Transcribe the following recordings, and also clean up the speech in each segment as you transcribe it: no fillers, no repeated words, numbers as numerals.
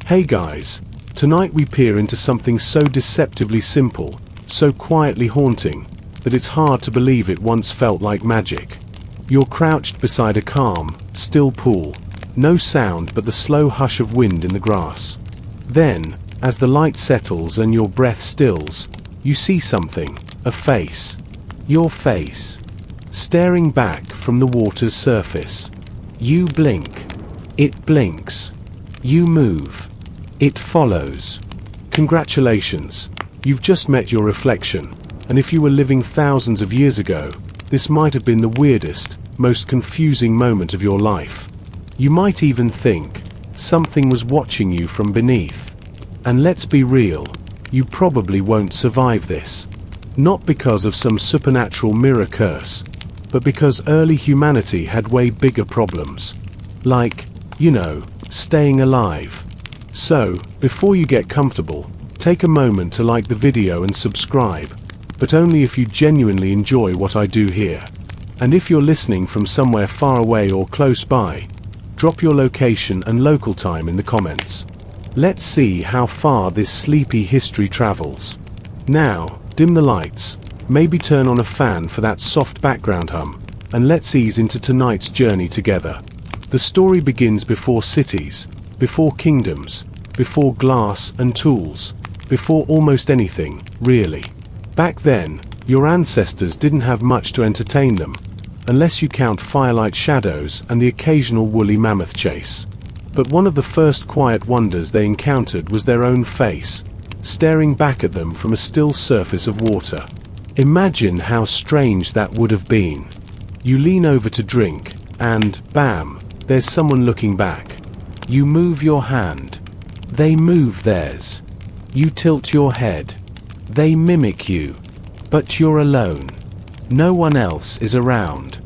Hey guys, tonight we peer into something so deceptively simple, so quietly haunting, that it's hard to believe it once felt like magic. You're crouched beside a calm, still pool, no sound but the slow hush of wind in the grass. Then, as the light settles and your breath stills, you see something, a face. Your face. Staring back from the water's surface. You blink. It blinks. You move. It follows. Congratulations, you've just met your reflection, and if you were living thousands of years ago, this might have been the weirdest, most confusing moment of your life. You might even think something was watching you from beneath. And let's be real, you probably won't survive this. Not because of some supernatural mirror curse, but because early humanity had way bigger problems. Like, staying alive. So, before you get comfortable, take a moment to like the video and subscribe, but only if you genuinely enjoy what I do here. And if you're listening from somewhere far away or close by, drop your location and local time in the comments. Let's see how far this sleepy history travels. Now, dim the lights, maybe turn on a fan for that soft background hum, and let's ease into tonight's journey together. The story begins before cities, before kingdoms, before glass and tools, before almost anything, really. Back then, your ancestors didn't have much to entertain them, unless you count firelight shadows and the occasional woolly mammoth chase. But one of the first quiet wonders they encountered was their own face, staring back at them from a still surface of water. Imagine how strange that would have been. You lean over to drink, and bam, there's someone looking back. You move your hand. They move theirs. You tilt your head. They mimic you. But you're alone. No one else is around.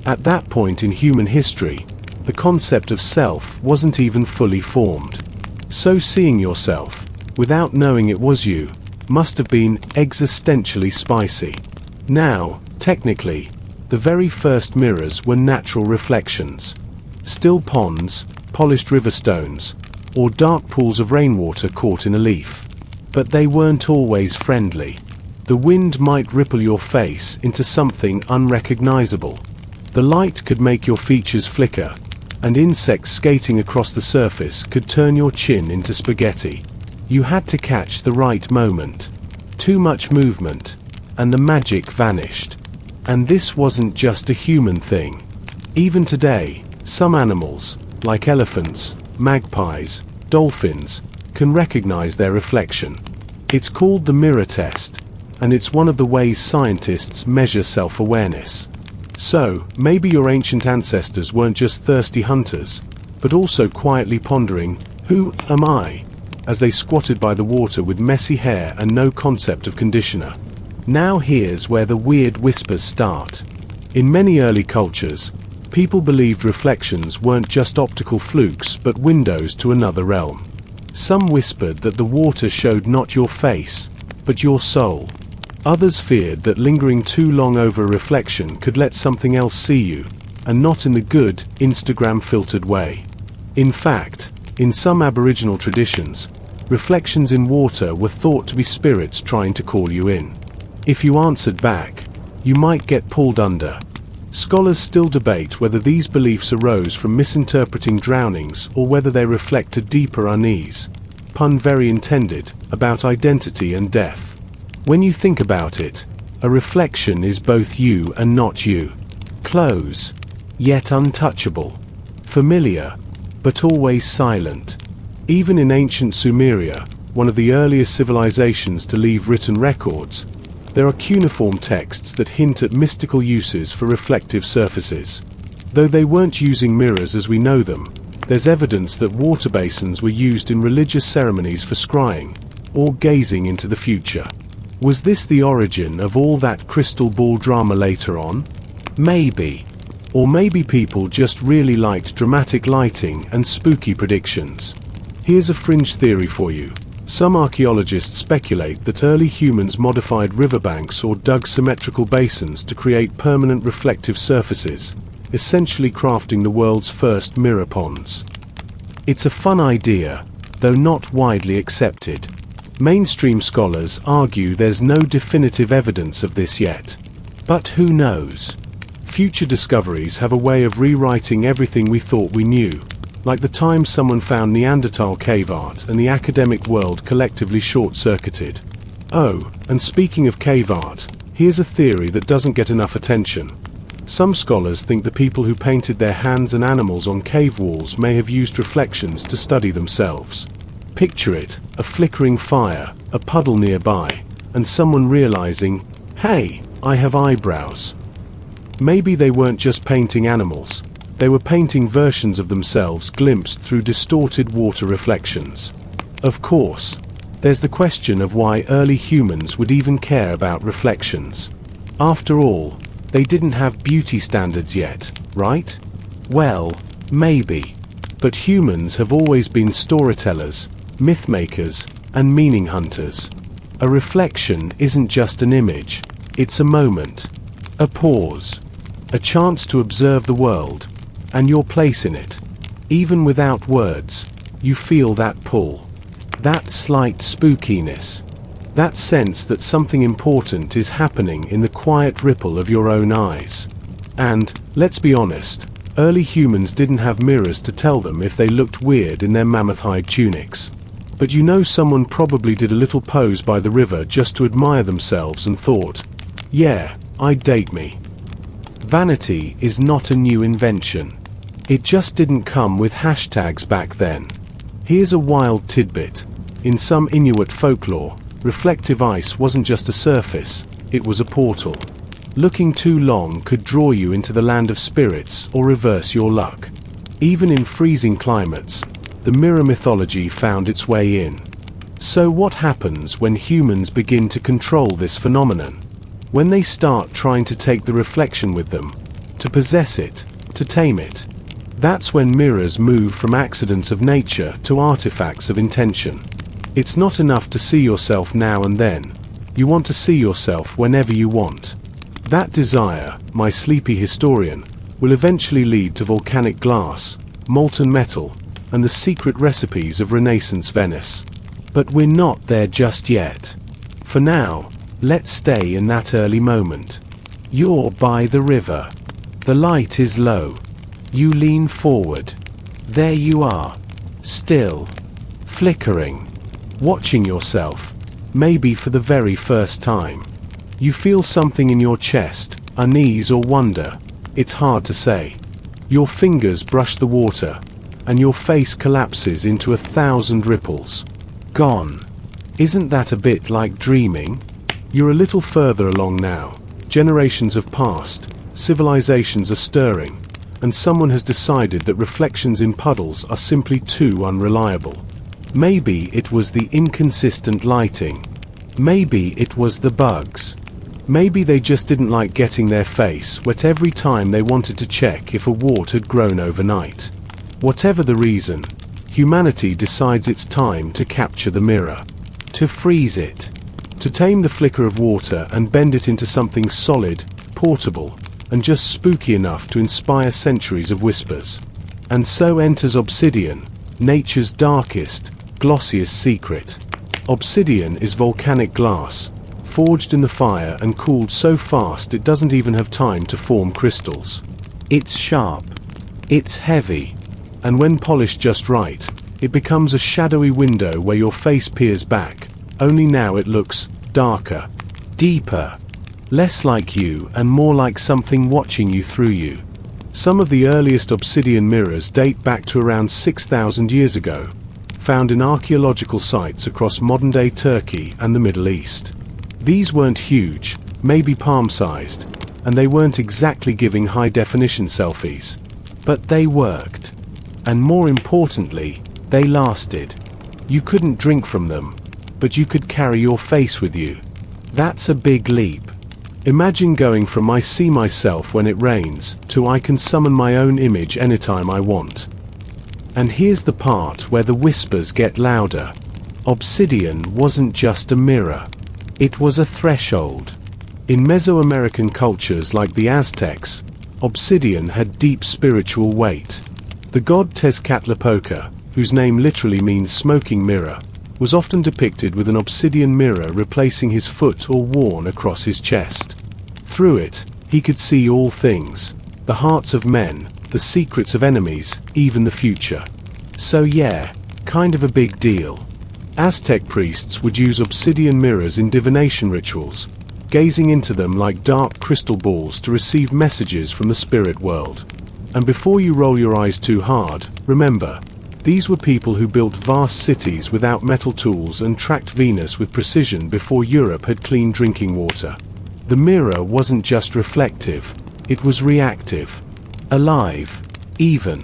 At that point in human history, the concept of self wasn't even fully formed. So seeing yourself, without knowing it was you, must have been existentially spicy. Now, technically, the very first mirrors were natural reflections. Still ponds, polished river stones, or dark pools of rainwater caught in a leaf. But they weren't always friendly. The wind might ripple your face into something unrecognizable. The light could make your features flicker, and insects skating across the surface could turn your chin into spaghetti. You had to catch the right moment. Too much movement, and the magic vanished. And this wasn't just a human thing. Even today, some animals, like elephants, magpies, dolphins, can recognize their reflection. It's called the mirror test, and it's one of the ways scientists measure self-awareness. So, maybe your ancient ancestors weren't just thirsty hunters, but also quietly pondering, "Who am I?" as they squatted by the water with messy hair and no concept of conditioner. Now here's where the weird whispers start. In many early cultures, people believed reflections weren't just optical flukes but windows to another realm. Some whispered that the water showed not your face, but your soul. Others feared that lingering too long over a reflection could let something else see you, and not in the good, Instagram-filtered way. In fact, in some Aboriginal traditions, reflections in water were thought to be spirits trying to call you in. If you answered back, you might get pulled under. Scholars still debate whether these beliefs arose from misinterpreting drownings or whether they reflect a deeper unease, pun very intended, about identity and death. When you think about it, a reflection is both you and not you. Close, yet untouchable. Familiar, but always silent. Even in ancient Sumeria, one of the earliest civilizations to leave written records, there are cuneiform texts that hint at mystical uses for reflective surfaces. Though they weren't using mirrors as we know them, there's evidence that water basins were used in religious ceremonies for scrying, or gazing into the future. Was this the origin of all that crystal ball drama later on? Maybe. Or maybe people just really liked dramatic lighting and spooky predictions. Here's a fringe theory for you. Some archaeologists speculate that early humans modified riverbanks or dug symmetrical basins to create permanent reflective surfaces, essentially crafting the world's first mirror ponds. It's a fun idea, though not widely accepted. Mainstream scholars argue there's no definitive evidence of this yet. But who knows? Future discoveries have a way of rewriting everything we thought we knew, like the time someone found Neanderthal cave art and the academic world collectively short-circuited. Oh, and speaking of cave art, here's a theory that doesn't get enough attention. Some scholars think the people who painted their hands and animals on cave walls may have used reflections to study themselves. Picture it, a flickering fire, a puddle nearby, and someone realizing, hey, I have eyebrows. Maybe they weren't just painting animals, they were painting versions of themselves glimpsed through distorted water reflections. Of course, there's the question of why early humans would even care about reflections. After all, they didn't have beauty standards yet, right? Well, maybe. But humans have always been storytellers, myth-makers, and meaning hunters. A reflection isn't just an image, it's a moment, a pause, a chance to observe the world, and your place in it. Even without words, you feel that pull, that slight spookiness, that sense that something important is happening in the quiet ripple of your own eyes. And, let's be honest, early humans didn't have mirrors to tell them if they looked weird in their mammoth hide tunics. But you know someone probably did a little pose by the river just to admire themselves and thought, yeah, I'd date me. Vanity is not a new invention. It just didn't come with hashtags back then. Here's a wild tidbit. In some Inuit folklore, reflective ice wasn't just a surface, it was a portal. Looking too long could draw you into the land of spirits or reverse your luck. Even in freezing climates, the mirror mythology found its way in. So what happens when humans begin to control this phenomenon? When they start trying to take the reflection with them, to possess it, to tame it. That's when mirrors move from accidents of nature to artifacts of intention. It's not enough to see yourself now and then. You want to see yourself whenever you want. That desire, my sleepy historian, will eventually lead to volcanic glass, molten metal, and the secret recipes of Renaissance Venice. But we're not there just yet. For now, let's stay in that early moment. You're by the river. The light is low. You lean forward. There you are. Still. Flickering. Watching yourself. Maybe for the very first time. You feel something in your chest, unease or wonder. It's hard to say. Your fingers brush the water, and your face collapses into 1,000 ripples. Gone. Isn't that a bit like dreaming? You're a little further along now. Generations have passed, civilizations are stirring, and someone has decided that reflections in puddles are simply too unreliable. Maybe it was the inconsistent lighting. Maybe it was the bugs. Maybe they just didn't like getting their face wet every time they wanted to check if a wart had grown overnight. Whatever the reason, humanity decides it's time to capture the mirror, to freeze it, to tame the flicker of water and bend it into something solid, portable, and just spooky enough to inspire centuries of whispers. And so enters obsidian, nature's darkest, glossiest secret. Obsidian is volcanic glass, forged in the fire and cooled so fast it doesn't even have time to form crystals. It's sharp, it's heavy, and when polished just right, it becomes a shadowy window where your face peers back, only now it looks darker, deeper, less like you and more like something watching you through you. Some of the earliest obsidian mirrors date back to around 6,000 years ago, found in archaeological sites across modern-day Turkey and the Middle East. These weren't huge, maybe palm-sized, and they weren't exactly giving high-definition selfies. But they worked. And more importantly, they lasted. You couldn't drink from them, but you could carry your face with you. That's a big leap. Imagine going from I see myself when it rains to I can summon my own image anytime I want. And here's the part where the whispers get louder. Obsidian wasn't just a mirror. It was a threshold. In Mesoamerican cultures like the Aztecs, obsidian had deep spiritual weight. The god Tezcatlipoca, whose name literally means smoking mirror, was often depicted with an obsidian mirror replacing his foot or worn across his chest. Through it, he could see all things, the hearts of men, the secrets of enemies, even the future. So yeah, kind of a big deal. Aztec priests would use obsidian mirrors in divination rituals, gazing into them like dark crystal balls to receive messages from the spirit world. And before you roll your eyes too hard, remember, these were people who built vast cities without metal tools and tracked Venus with precision before Europe had clean drinking water. The mirror wasn't just reflective, it was reactive, alive, even.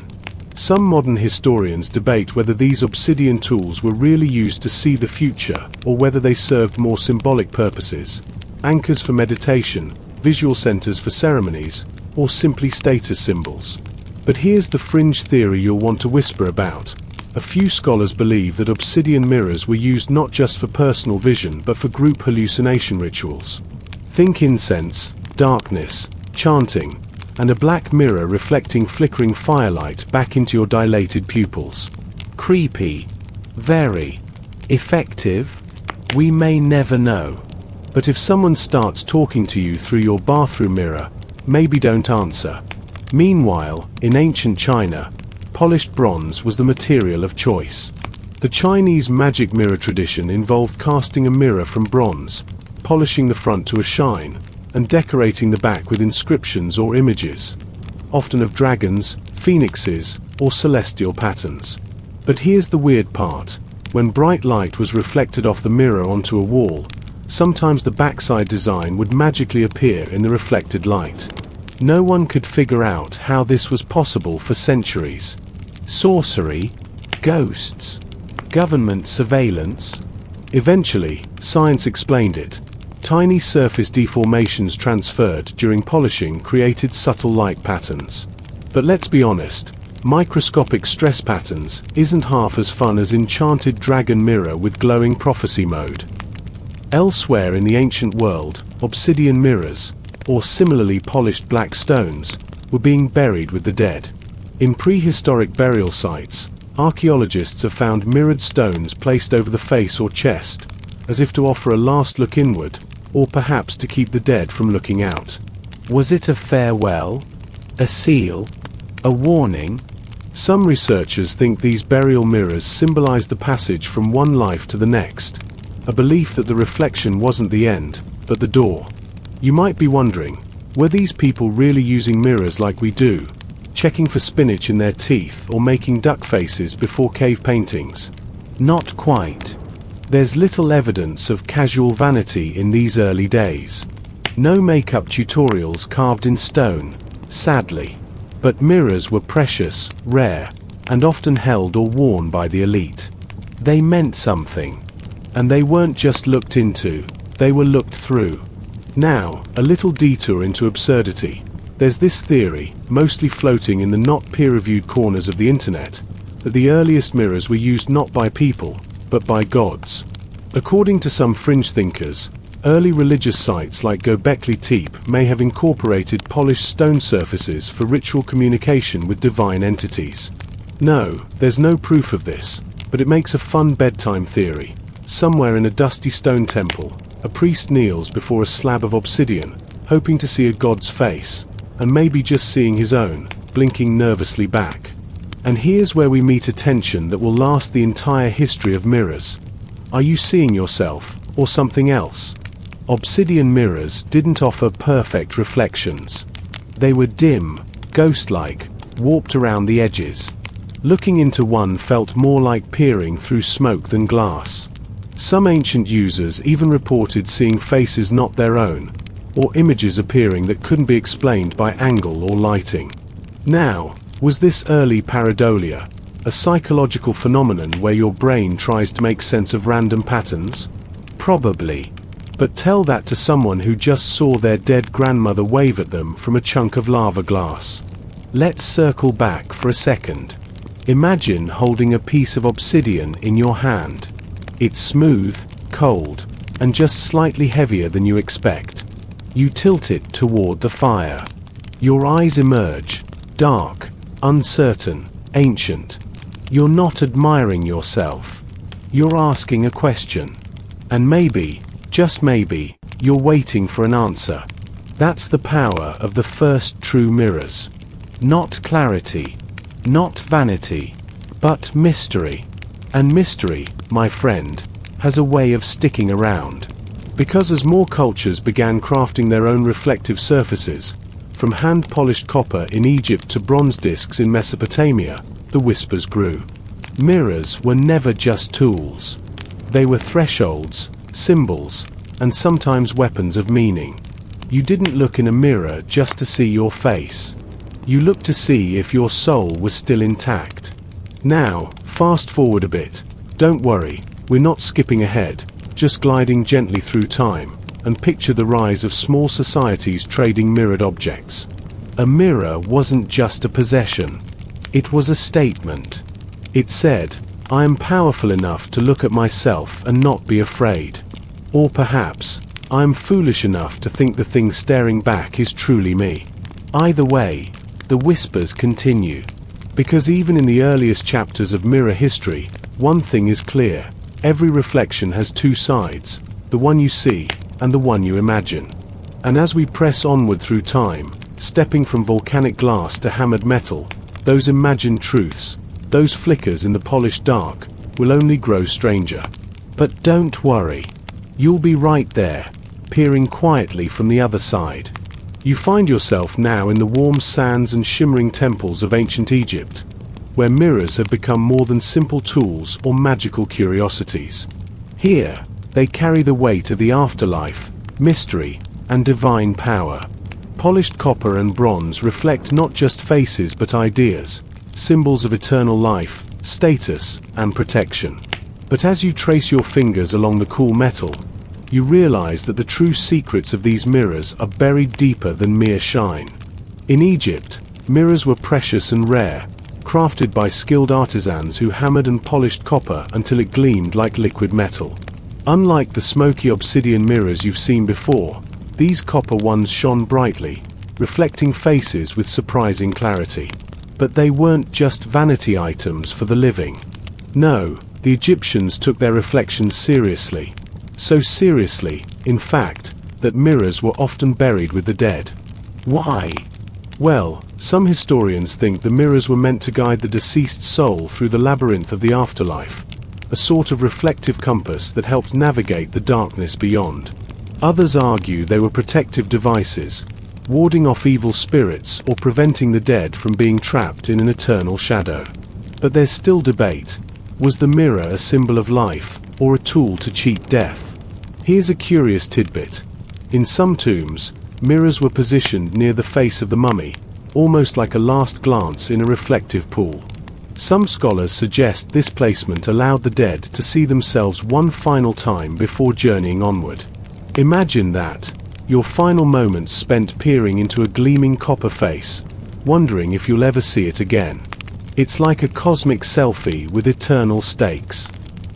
Some modern historians debate whether these obsidian tools were really used to see the future or whether they served more symbolic purposes, anchors for meditation, visual centers for ceremonies, or simply status symbols. But here's the fringe theory you'll want to whisper about. A few scholars believe that obsidian mirrors were used not just for personal vision but for group hallucination rituals. Think incense, darkness, chanting, and a black mirror reflecting flickering firelight back into your dilated pupils. Creepy. Very. Effective? We may never know. But if someone starts talking to you through your bathroom mirror, maybe don't answer. Meanwhile, in ancient China, polished bronze was the material of choice. The Chinese magic mirror tradition involved casting a mirror from bronze, polishing the front to a shine, and decorating the back with inscriptions or images, often of dragons, phoenixes, or celestial patterns. But here's the weird part. When bright light was reflected off the mirror onto a wall, sometimes the backside design would magically appear in the reflected light. No one could figure out how this was possible for centuries. Sorcery? Ghosts? Government surveillance? Eventually, science explained it. Tiny surface deformations transferred during polishing created subtle light patterns. But let's be honest, microscopic stress patterns isn't half as fun as enchanted dragon mirror with glowing prophecy mode. Elsewhere in the ancient world, obsidian mirrors, or similarly polished black stones, were being buried with the dead. In prehistoric burial sites, archaeologists have found mirrored stones placed over the face or chest, as if to offer a last look inward, or perhaps to keep the dead from looking out. Was it a farewell? A seal? A warning? Some researchers think these burial mirrors symbolize the passage from one life to the next, a belief that the reflection wasn't the end, but the door. You might be wondering, were these people really using mirrors like we do, checking for spinach in their teeth or making duck faces before cave paintings? Not quite. There's little evidence of casual vanity in these early days. No makeup tutorials carved in stone, sadly. But mirrors were precious, rare, and often held or worn by the elite. They meant something. And they weren't just looked into, they were looked through. Now, a little detour into absurdity. There's this theory, mostly floating in the not peer-reviewed corners of the internet, that the earliest mirrors were used not by people, but by gods. According to some fringe thinkers, early religious sites like Göbekli Tepe may have incorporated polished stone surfaces for ritual communication with divine entities. No, there's no proof of this, but it makes a fun bedtime theory. Somewhere in a dusty stone temple, a priest kneels before a slab of obsidian, hoping to see a god's face, and maybe just seeing his own, blinking nervously back. And here's where we meet a tension that will last the entire history of mirrors. Are you seeing yourself, or something else? Obsidian mirrors didn't offer perfect reflections. They were dim, ghost-like, warped around the edges. Looking into one felt more like peering through smoke than glass. Some ancient users even reported seeing faces not their own, or images appearing that couldn't be explained by angle or lighting. Now, was this early pareidolia, a psychological phenomenon where your brain tries to make sense of random patterns? Probably. But tell that to someone who just saw their dead grandmother wave at them from a chunk of lava glass. Let's circle back for a second. Imagine holding a piece of obsidian in your hand. It's smooth, cold, and just slightly heavier than you expect. You tilt it toward the fire. Your eyes emerge, dark, uncertain, ancient. You're not admiring yourself. You're asking a question. And maybe, just maybe, you're waiting for an answer. That's the power of the first true mirrors. Not clarity, not vanity, but mystery. And mystery, my friend, has a way of sticking around. Because as more cultures began crafting their own reflective surfaces, from hand-polished copper in Egypt to bronze discs in Mesopotamia, the whispers grew. Mirrors were never just tools. They were thresholds, symbols, and sometimes weapons of meaning. You didn't look in a mirror just to see your face. You looked to see if your soul was still intact. Now, fast forward a bit. Don't worry, we're not skipping ahead, just gliding gently through time, and picture the rise of small societies trading mirrored objects. A mirror wasn't just a possession. It was a statement. It said, I am powerful enough to look at myself and not be afraid. Or perhaps, I am foolish enough to think the thing staring back is truly me. Either way, the whispers continue. Because even in the earliest chapters of mirror history, one thing is clear. Every reflection has two sides, the one you see and the one you imagine. And as we press onward through time, stepping from volcanic glass to hammered metal, those imagined truths, those flickers in the polished dark, will only grow stranger. But don't worry. You'll be right there, peering quietly from the other side. You find yourself now in the warm sands and shimmering temples of ancient Egypt, where mirrors have become more than simple tools or magical curiosities. Here, they carry the weight of the afterlife, mystery, and divine power. Polished copper and bronze reflect not just faces but ideas, symbols of eternal life, status, and protection. But as you trace your fingers along the cool metal, you realize that the true secrets of these mirrors are buried deeper than mere shine. In Egypt, mirrors were precious and rare, crafted by skilled artisans who hammered and polished copper until it gleamed like liquid metal. Unlike the smoky obsidian mirrors you've seen before, these copper ones shone brightly, reflecting faces with surprising clarity. But they weren't just vanity items for the living. No, the Egyptians took their reflections seriously. So seriously, in fact, that mirrors were often buried with the dead. Why? Well, some historians think the mirrors were meant to guide the deceased soul through the labyrinth of the afterlife, a sort of reflective compass that helped navigate the darkness beyond. Others argue they were protective devices, warding off evil spirits or preventing the dead from being trapped in an eternal shadow. But there's still debate. Was the mirror a symbol of life, or a tool to cheat death? Here's a curious tidbit. In some tombs, mirrors were positioned near the face of the mummy, almost like a last glance in a reflective pool. Some scholars suggest this placement allowed the dead to see themselves one final time before journeying onward. Imagine that, your final moments spent peering into a gleaming copper face, wondering if you'll ever see it again. It's like a cosmic selfie with eternal stakes.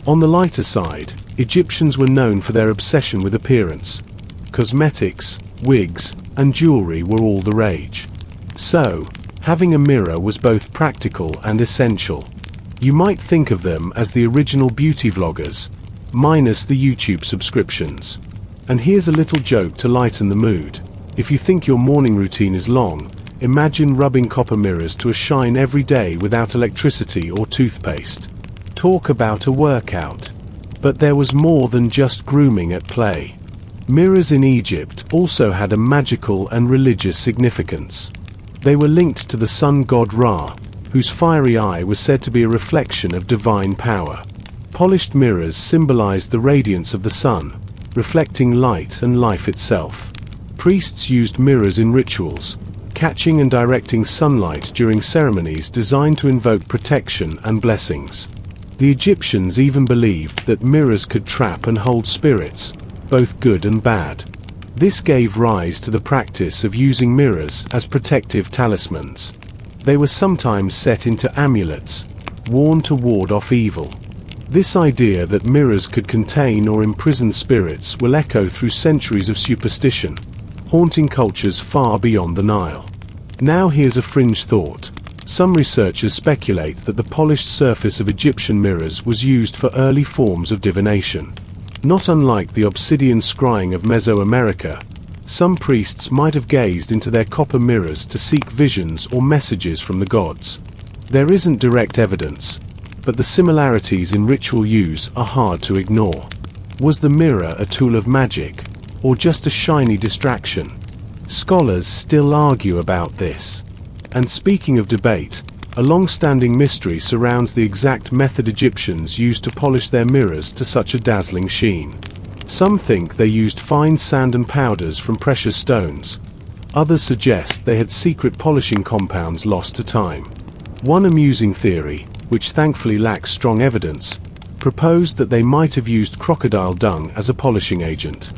On the lighter side, Egyptians were known for their obsession with appearance. Cosmetics, wigs, and jewelry were all the rage. So, having a mirror was both practical and essential. You might think of them as the original beauty vloggers, minus the YouTube subscriptions. And here's a little joke to lighten the mood. If you think your morning routine is long, imagine rubbing copper mirrors to a shine every day without electricity or toothpaste. Talk about a workout. But there was more than just grooming at play. Mirrors in Egypt also had a magical and religious significance. They were linked to the sun god Ra, whose fiery eye was said to be a reflection of divine power. Polished mirrors symbolized the radiance of the sun, reflecting light and life itself. Priests used mirrors in rituals, catching and directing sunlight during ceremonies designed to invoke protection and blessings. The Egyptians even believed that mirrors could trap and hold spirits, both good and bad. This gave rise to the practice of using mirrors as protective talismans. They were sometimes set into amulets, worn to ward off evil. This idea that mirrors could contain or imprison spirits will echo through centuries of superstition, haunting cultures far beyond the Nile. Now here's a fringe thought. Some researchers speculate that the polished surface of Egyptian mirrors was used for early forms of divination. Not unlike the obsidian scrying of Mesoamerica, some priests might have gazed into their copper mirrors to seek visions or messages from the gods. There isn't direct evidence, but the similarities in ritual use are hard to ignore. Was the mirror a tool of magic, or just a shiny distraction? Scholars still argue about this. And speaking of debate, a long-standing mystery surrounds the exact method Egyptians used to polish their mirrors to such a dazzling sheen. Some think they used fine sand and powders from precious stones. Others suggest they had secret polishing compounds lost to time. One amusing theory, which thankfully lacks strong evidence, proposed that they might have used crocodile dung as a polishing agent.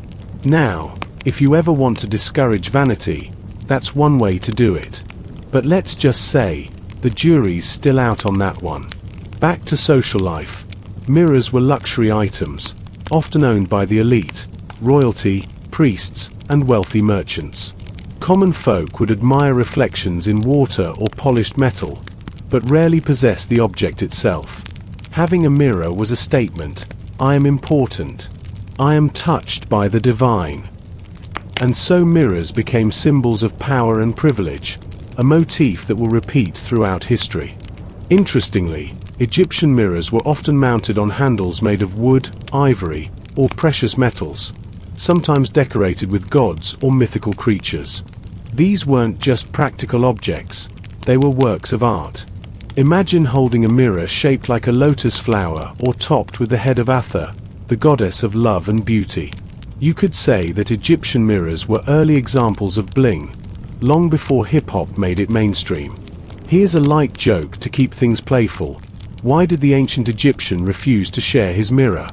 Now, if you ever want to discourage vanity, that's one way to do it. But let's just say, the jury's still out on that one. Back to social life. Mirrors were luxury items, often owned by the elite, royalty, priests, and wealthy merchants. Common folk would admire reflections in water or polished metal, but rarely possess the object itself. Having a mirror was a statement: I am important. I am touched by the divine. And so mirrors became symbols of power and privilege, a motif that will repeat throughout history. Interestingly, Egyptian mirrors were often mounted on handles made of wood, ivory, or precious metals, sometimes decorated with gods or mythical creatures. These weren't just practical objects, they were works of art. Imagine holding a mirror shaped like a lotus flower or topped with the head of Atha, the goddess of love and beauty. You could say that Egyptian mirrors were early examples of bling, long before hip-hop made it mainstream. Here's a light joke to keep things playful. Why did the ancient Egyptian refuse to share his mirror?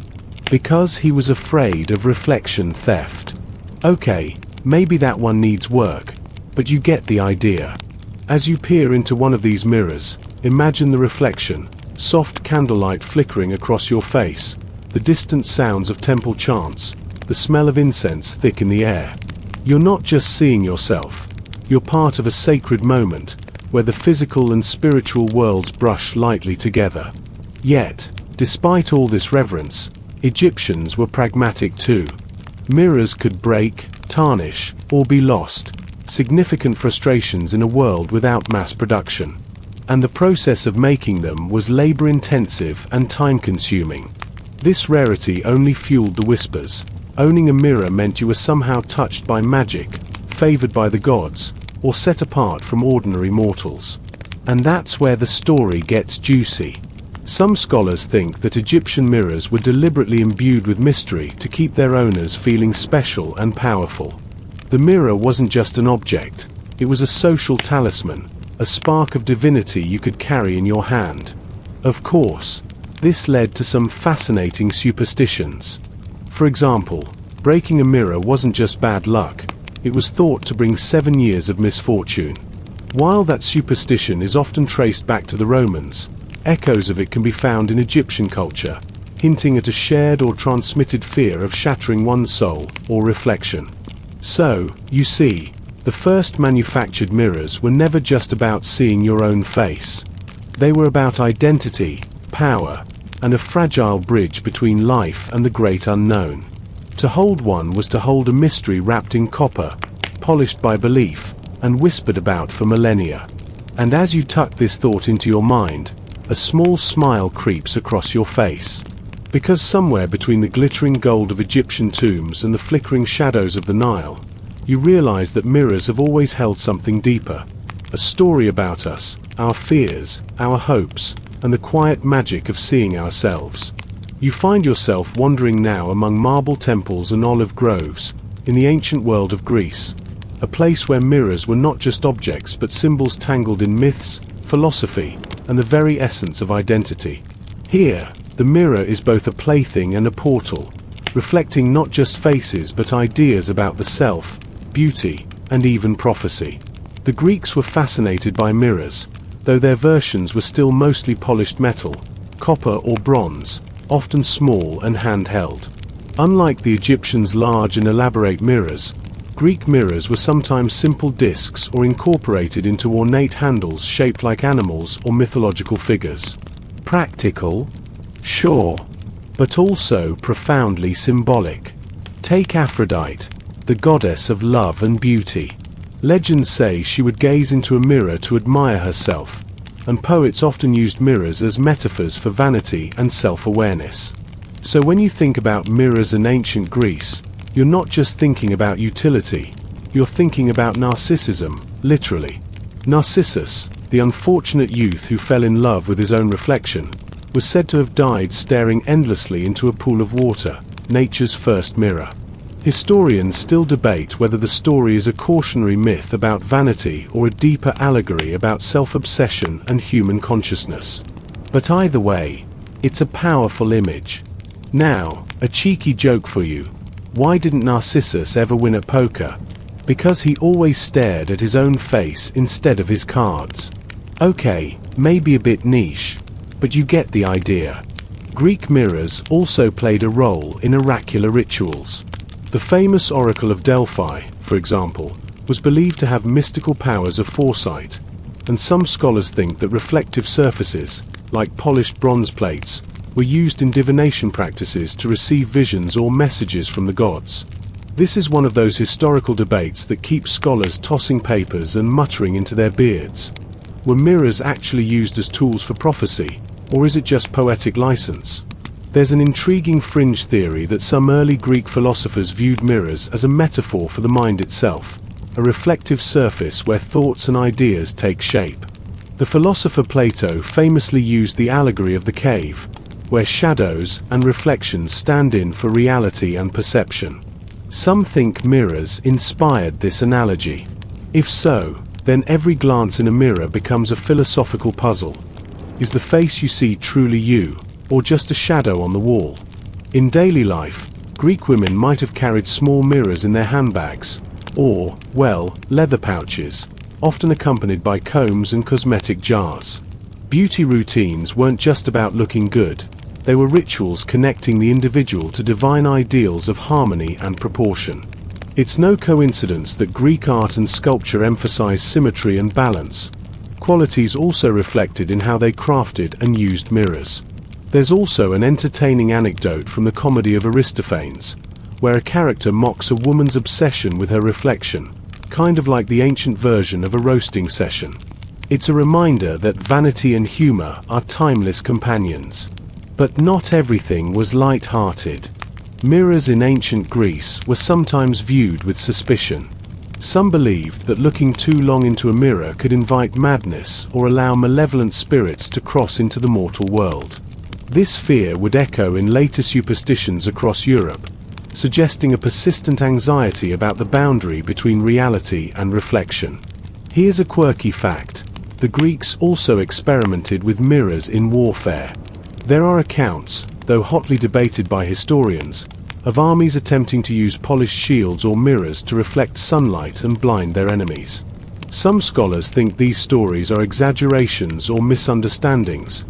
Because he was afraid of reflection theft. Okay, maybe that one needs work, but you get the idea. As you peer into one of these mirrors, imagine the reflection, soft candlelight flickering across your face, the distant sounds of temple chants, the smell of incense thick in the air. You're not just seeing yourself, you're part of a sacred moment, where the physical and spiritual worlds brush lightly together. Yet, despite all this reverence, Egyptians were pragmatic too. Mirrors could break, tarnish, or be lost, significant frustrations in a world without mass production. And the process of making them was labor-intensive and time-consuming. This rarity only fueled the whispers. Owning a mirror meant you were somehow touched by magic, favored by the gods, or set apart from ordinary mortals. And that's where the story gets juicy. Some scholars think that Egyptian mirrors were deliberately imbued with mystery to keep their owners feeling special and powerful. The mirror wasn't just an object, it was a social talisman, a spark of divinity you could carry in your hand. Of course, this led to some fascinating superstitions. For example, breaking a mirror wasn't just bad luck, it was thought to bring 7 years of misfortune. While that superstition is often traced back to the Romans, echoes of it can be found in Egyptian culture, hinting at a shared or transmitted fear of shattering one's soul or reflection. So, you see, the first manufactured mirrors were never just about seeing your own face. They were about identity, power, and a fragile bridge between life and the great unknown. To hold one was to hold a mystery wrapped in copper, polished by belief, and whispered about for millennia. And as you tuck this thought into your mind, a small smile creeps across your face. Because somewhere between the glittering gold of Egyptian tombs and the flickering shadows of the Nile, you realize that mirrors have always held something deeper. A story about us, our fears, our hopes, and the quiet magic of seeing ourselves. You find yourself wandering now among marble temples and olive groves, in the ancient world of Greece, a place where mirrors were not just objects but symbols tangled in myths, philosophy, and the very essence of identity. Here, the mirror is both a plaything and a portal, reflecting not just faces but ideas about the self, beauty, and even prophecy. The Greeks were fascinated by mirrors, though their versions were still mostly polished metal, copper or bronze, often small and handheld. Unlike the Egyptians' large and elaborate mirrors, Greek mirrors were sometimes simple discs or incorporated into ornate handles shaped like animals or mythological figures. Practical? Sure. But also profoundly symbolic. Take Aphrodite, the goddess of love and beauty. Legends say she would gaze into a mirror to admire herself, and poets often used mirrors as metaphors for vanity and self-awareness. So when you think about mirrors in ancient Greece, you're not just thinking about utility, you're thinking about narcissism, literally. Narcissus, the unfortunate youth who fell in love with his own reflection, was said to have died staring endlessly into a pool of water, nature's first mirror. Historians still debate whether the story is a cautionary myth about vanity or a deeper allegory about self-obsession and human consciousness. But either way, it's a powerful image. Now, a cheeky joke for you. Why didn't Narcissus ever win at poker? Because he always stared at his own face instead of his cards. Okay, maybe a bit niche, but you get the idea. Greek mirrors also played a role in oracular rituals. The famous Oracle of Delphi, for example, was believed to have mystical powers of foresight, and some scholars think that reflective surfaces, like polished bronze plates, were used in divination practices to receive visions or messages from the gods. This is one of those historical debates that keeps scholars tossing papers and muttering into their beards. Were mirrors actually used as tools for prophecy, or is it just poetic license? There's an intriguing fringe theory that some early Greek philosophers viewed mirrors as a metaphor for the mind itself, a reflective surface where thoughts and ideas take shape. The philosopher Plato famously used the allegory of the cave, where shadows and reflections stand in for reality and perception. Some think mirrors inspired this analogy. If so, then every glance in a mirror becomes a philosophical puzzle. Is the face you see truly you, or just a shadow on the wall? In daily life, Greek women might have carried small mirrors in their handbags, or, well, leather pouches, often accompanied by combs and cosmetic jars. Beauty routines weren't just about looking good. They were rituals connecting the individual to divine ideals of harmony and proportion. It's no coincidence that Greek art and sculpture emphasize symmetry and balance, qualities also reflected in how they crafted and used mirrors. There's also an entertaining anecdote from the comedy of Aristophanes, where a character mocks a woman's obsession with her reflection, kind of like the ancient version of a roasting session. It's a reminder that vanity and humor are timeless companions. But not everything was light-hearted. Mirrors in ancient Greece were sometimes viewed with suspicion. Some believed that looking too long into a mirror could invite madness or allow malevolent spirits to cross into the mortal world. This fear would echo in later superstitions across Europe, suggesting a persistent anxiety about the boundary between reality and reflection. Here's a quirky fact. The Greeks also experimented with mirrors in warfare. There are accounts, though hotly debated by historians, of armies attempting to use polished shields or mirrors to reflect sunlight and blind their enemies. Some scholars think these stories are exaggerations or misunderstandings,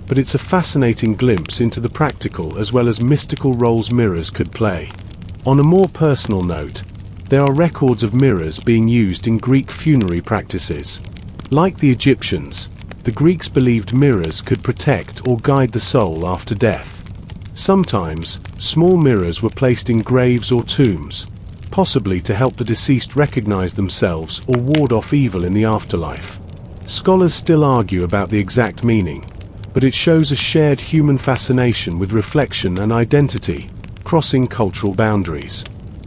but it's a fascinating glimpse into the practical as well as mystical roles mirrors could play. On a more personal note, there are records of mirrors being used in Greek funerary practices. Like the Egyptians, the Greeks believed mirrors could protect or guide the soul after death. Sometimes, small mirrors were placed in graves or tombs, possibly to help the deceased recognize themselves or ward off evil in the afterlife. Scholars still argue about the exact meaning, but it shows a shared human fascination with reflection and identity, crossing cultural boundaries.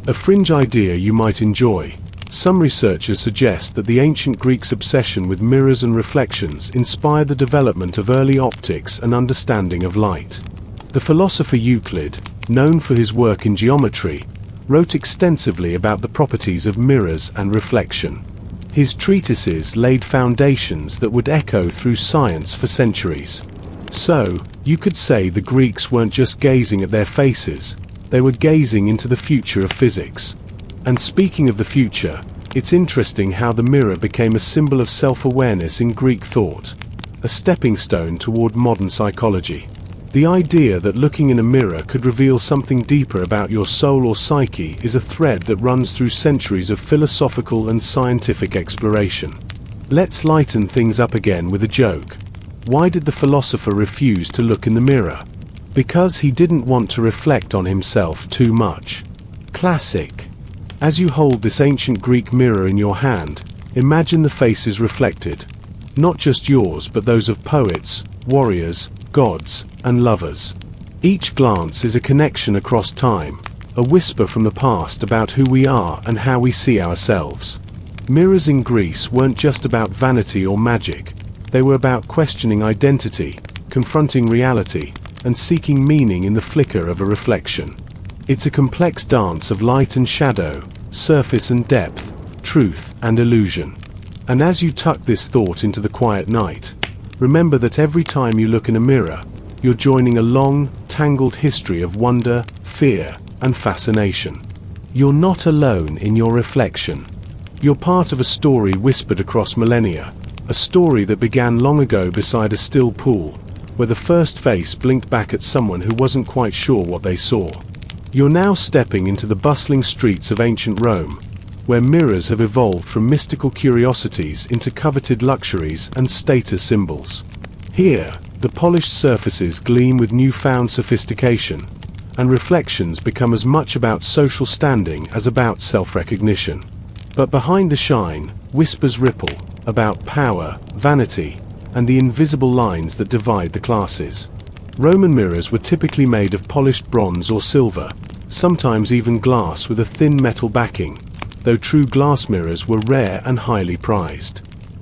A fringe idea you might enjoy. Some researchers suggest that the ancient Greeks' obsession with mirrors and reflections inspired the development of early optics and understanding of light. The philosopher Euclid, known for his work in geometry, wrote extensively about the properties of mirrors and reflection. His treatises laid foundations that would echo through science for centuries. So, you could say the Greeks weren't just gazing at their faces, they were gazing into the future of physics. And speaking of the future, it's interesting how the mirror became a symbol of self-awareness in Greek thought, a stepping stone toward modern psychology. The idea that looking in a mirror could reveal something deeper about your soul or psyche is a thread that runs through centuries of philosophical and scientific exploration. Let's lighten things up again with a joke. Why did the philosopher refuse to look in the mirror? Because he didn't want to reflect on himself too much. Classic. As you hold this ancient Greek mirror in your hand, imagine the faces reflected. Not just yours, but those of poets, warriors, gods, and lovers. Each glance is a connection across time, a whisper from the past about who we are and how we see ourselves. Mirrors in Greece weren't just about vanity or magic. They were about questioning identity, confronting reality, and seeking meaning in the flicker of a reflection. It's a complex dance of light and shadow, surface and depth, truth and illusion. And as you tuck this thought into the quiet night, remember that every time you look in a mirror, you're joining a long, tangled history of wonder, fear, and fascination. You're not alone in your reflection. You're part of a story whispered across millennia, a story that began long ago beside a still pool, where the first face blinked back at someone who wasn't quite sure what they saw. You're now stepping into the bustling streets of ancient Rome, where mirrors have evolved from mystical curiosities into coveted luxuries and status symbols. Here, the polished surfaces gleam with newfound sophistication, and reflections become as much about social standing as about self-recognition. But behind the shine, whispers ripple about power, vanity, and the invisible lines that divide the classes. Roman mirrors were typically made of polished bronze or silver, sometimes even glass with a thin metal backing, though true glass mirrors were rare and highly prized.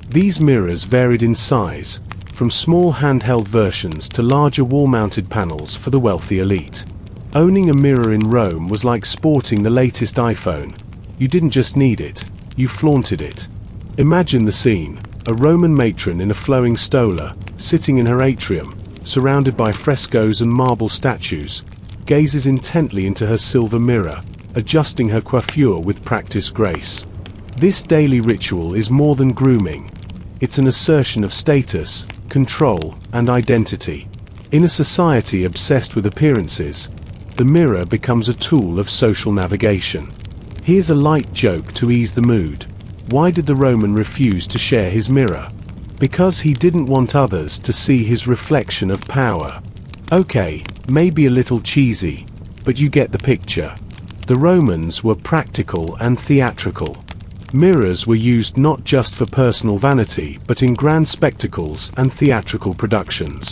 These mirrors varied in size, from small handheld versions to larger wall-mounted panels for the wealthy elite. Owning a mirror in Rome was like sporting the latest iPhone. You didn't just need it, you flaunted it. Imagine the scene: a Roman matron in a flowing stola, sitting in her atrium, surrounded by frescoes and marble statues, gazes intently into her silver mirror, adjusting her coiffure with practiced grace. This daily ritual is more than grooming. It's an assertion of status, control, and identity. In a society obsessed with appearances, the mirror becomes a tool of social navigation. Here's a light joke to ease the mood. Why did the Roman refuse to share his mirror? Because he didn't want others to see his reflection of power. Okay, maybe a little cheesy, but you get the picture. The Romans were practical and theatrical. Mirrors were used not just for personal vanity, but in grand spectacles and theatrical productions.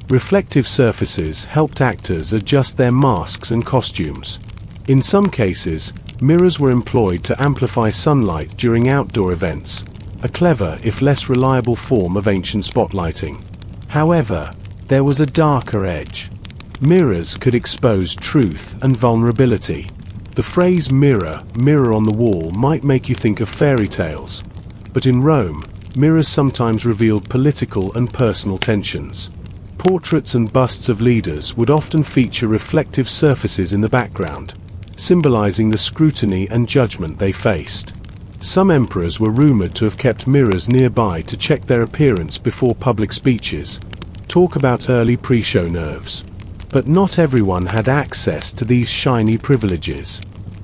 Reflective surfaces helped actors adjust their masks and costumes. In some cases, mirrors were employed to amplify sunlight during outdoor events, a clever if less reliable form of ancient spotlighting. However, there was a darker edge. Mirrors could expose truth and vulnerability. The phrase mirror, mirror on the wall might make you think of fairy tales, but in Rome, mirrors sometimes revealed political and personal tensions. Portraits and busts of leaders would often feature reflective surfaces in the background, symbolizing the scrutiny and judgment they faced. Some emperors were rumored to have kept mirrors nearby to check their appearance before public speeches. Talk about early pre-show nerves. But not everyone had access to these shiny privileges.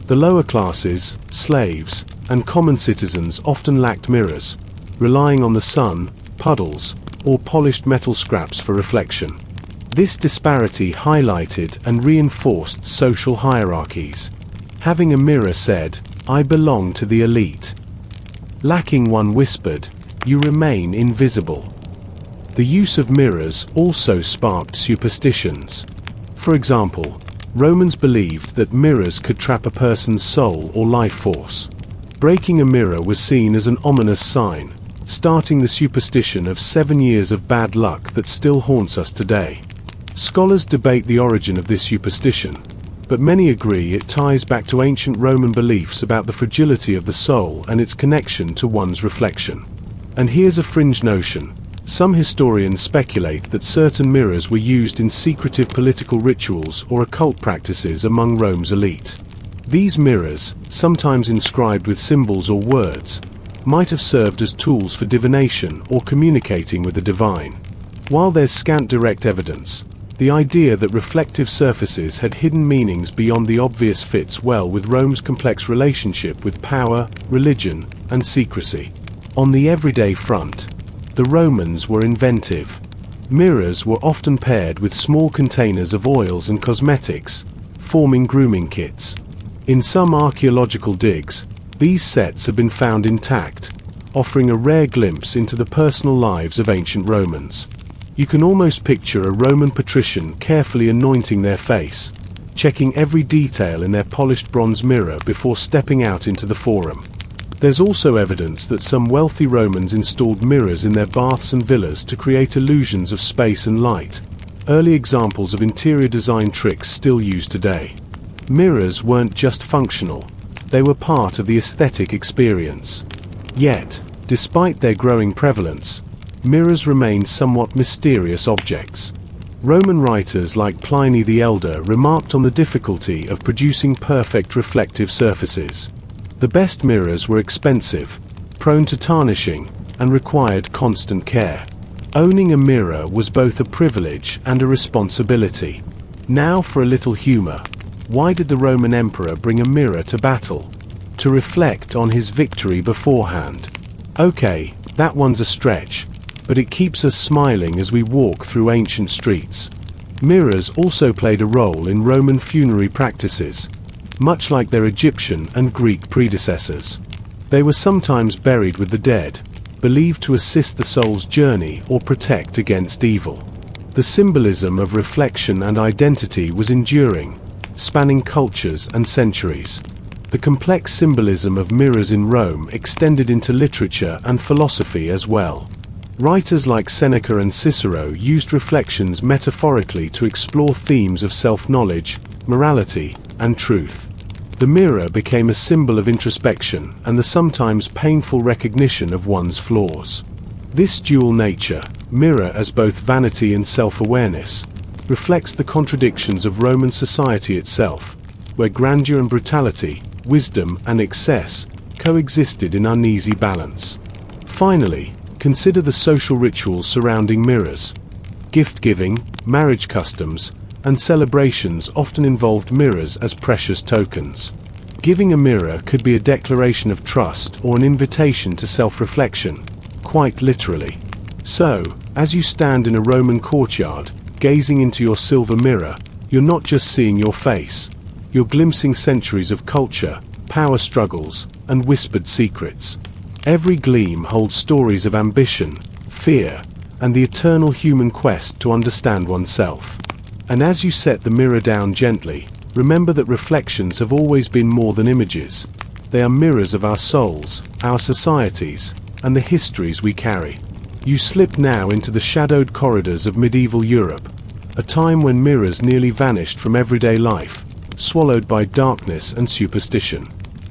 The lower classes, slaves, and common citizens often lacked mirrors, relying on the sun, puddles, or polished metal scraps for reflection. This disparity highlighted and reinforced social hierarchies. Having a mirror said, "I belong to the elite." Lacking one whispered, "You remain invisible." The use of mirrors also sparked superstitions. For example, Romans believed that mirrors could trap a person's soul or life force. Breaking a mirror was seen as an ominous sign, starting the superstition of 7 years of bad luck that still haunts us today. Scholars debate the origin of this superstition, but many agree it ties back to ancient Roman beliefs about the fragility of the soul and its connection to one's reflection. And here's a fringe notion. Some historians speculate that certain mirrors were used in secretive political rituals or occult practices among Rome's elite. These mirrors, sometimes inscribed with symbols or words, might have served as tools for divination or communicating with the divine. While there's scant direct evidence, The idea that reflective surfaces had hidden meanings beyond the obvious fits well with Rome's complex relationship with power, religion, and secrecy. On the everyday front, the Romans were inventive. Mirrors were often paired with small containers of oils and cosmetics, forming grooming kits. In some archaeological digs, these sets have been found intact, offering a rare glimpse into the personal lives of ancient Romans. You can almost picture a Roman patrician carefully anointing their face, checking every detail in their polished bronze mirror before stepping out into the forum. There's also evidence that some wealthy Romans installed mirrors in their baths and villas to create illusions of space and light, early examples of interior design tricks still used today. Mirrors weren't just functional, they were part of the aesthetic experience. Yet, despite their growing prevalence, mirrors remained somewhat mysterious objects. Roman writers like Pliny the Elder remarked on the difficulty of producing perfect reflective surfaces. The best mirrors were expensive, prone to tarnishing, and required constant care. Owning a mirror was both a privilege and a responsibility. Now for a little humor. Why did the Roman emperor bring a mirror to battle? To reflect on his victory beforehand. Okay, that one's a stretch, but it keeps us smiling as we walk through ancient streets. Mirrors also played a role in Roman funerary practices, much like their Egyptian and Greek predecessors. They were sometimes buried with the dead, believed to assist the soul's journey or protect against evil. The symbolism of reflection and identity was enduring, spanning cultures and centuries. The complex symbolism of mirrors in Rome extended into literature and philosophy as well. Writers like Seneca and Cicero used reflections metaphorically to explore themes of self-knowledge, morality, and truth. The mirror became a symbol of introspection and the sometimes painful recognition of one's flaws. This dual nature, mirror as both vanity and self-awareness, reflects the contradictions of Roman society itself, where grandeur and brutality, wisdom and excess, coexisted in uneasy balance. Finally, consider the social rituals surrounding mirrors. Gift-giving, marriage customs, and celebrations often involved mirrors as precious tokens. Giving a mirror could be a declaration of trust or an invitation to self-reflection, quite literally. So, as you stand in a Roman courtyard, gazing into your silver mirror, you're not just seeing your face, you're glimpsing centuries of culture, power struggles, and whispered secrets. Every gleam holds stories of ambition, fear, and the eternal human quest to understand oneself. And as you set the mirror down gently, remember that reflections have always been more than images. They are mirrors of our souls, our societies, and the histories we carry. You slip now into the shadowed corridors of medieval Europe, a time when mirrors nearly vanished from everyday life, swallowed by darkness and superstition.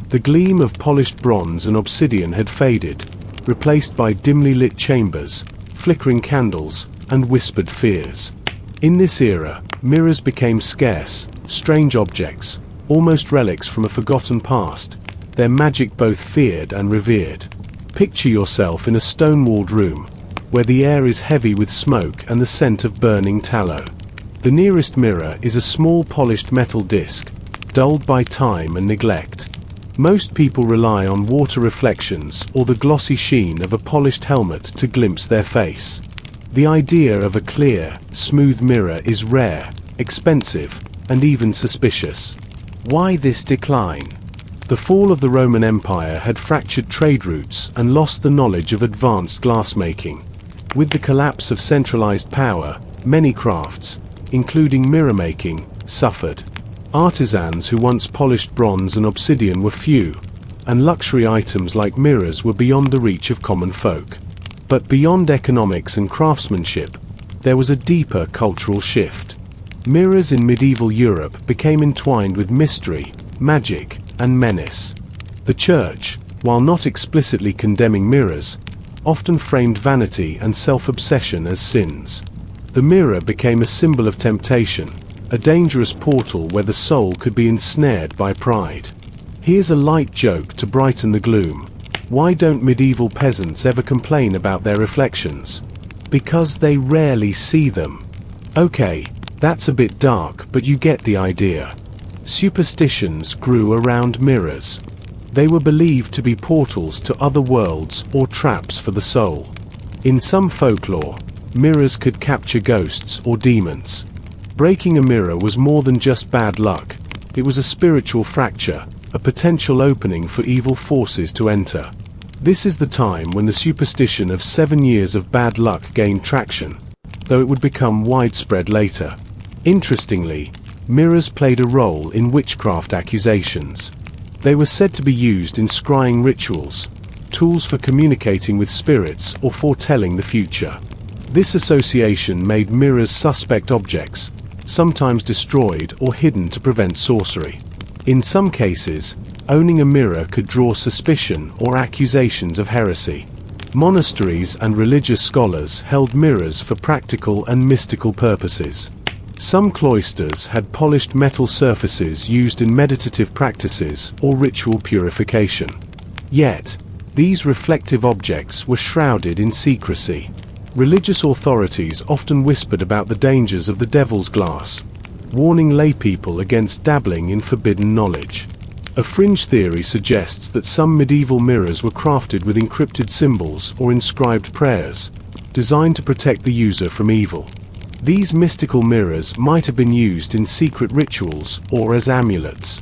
The gleam of polished bronze and obsidian had faded, replaced by dimly lit chambers, flickering candles, and whispered fears. In this era, mirrors became scarce, strange objects, almost relics from a forgotten past, their magic both feared and revered. Picture yourself in a stone-walled room, where the air is heavy with smoke and the scent of burning tallow. The nearest mirror is a small polished metal disc, dulled by time and neglect. Most people rely on water reflections or the glossy sheen of a polished helmet to glimpse their face. The idea of a clear, smooth mirror is rare, expensive, and even suspicious. Why this decline? The fall of the Roman Empire had fractured trade routes and lost the knowledge of advanced glassmaking. With the collapse of centralized power, many crafts, including mirror making, suffered. Artisans who once polished bronze and obsidian were few, and luxury items like mirrors were beyond the reach of common folk. But beyond economics and craftsmanship, there was a deeper cultural shift. Mirrors in medieval Europe became entwined with mystery, magic, and menace. The Church, while not explicitly condemning mirrors, often framed vanity and self-obsession as sins. The mirror became a symbol of temptation, a dangerous portal where the soul could be ensnared by pride. Here's a light joke to brighten the gloom. Why don't medieval peasants ever complain about their reflections? Because they rarely see them. Okay, That's a bit dark, but you get the idea. Superstitions grew around mirrors. They were believed to be portals to other worlds or traps for the soul. In some folklore, mirrors could capture ghosts or demons. Breaking a mirror was more than just bad luck. It was a spiritual fracture, a potential opening for evil forces to enter. This is the time when the superstition of 7 years of bad luck gained traction, though it would become widespread later. Interestingly, mirrors played a role in witchcraft accusations. They were said to be used in scrying rituals, tools for communicating with spirits or foretelling the future. This association made mirrors suspect objects, sometimes destroyed or hidden to prevent sorcery. In some cases, owning a mirror could draw suspicion or accusations of heresy. Monasteries and religious scholars held mirrors for practical and mystical purposes. Some cloisters had polished metal surfaces used in meditative practices or ritual purification. Yet, these reflective objects were shrouded in secrecy. Religious authorities often whispered about the dangers of the devil's glass, warning laypeople against dabbling in forbidden knowledge. A fringe theory suggests that some medieval mirrors were crafted with encrypted symbols or inscribed prayers, designed to protect the user from evil. These mystical mirrors might have been used in secret rituals or as amulets.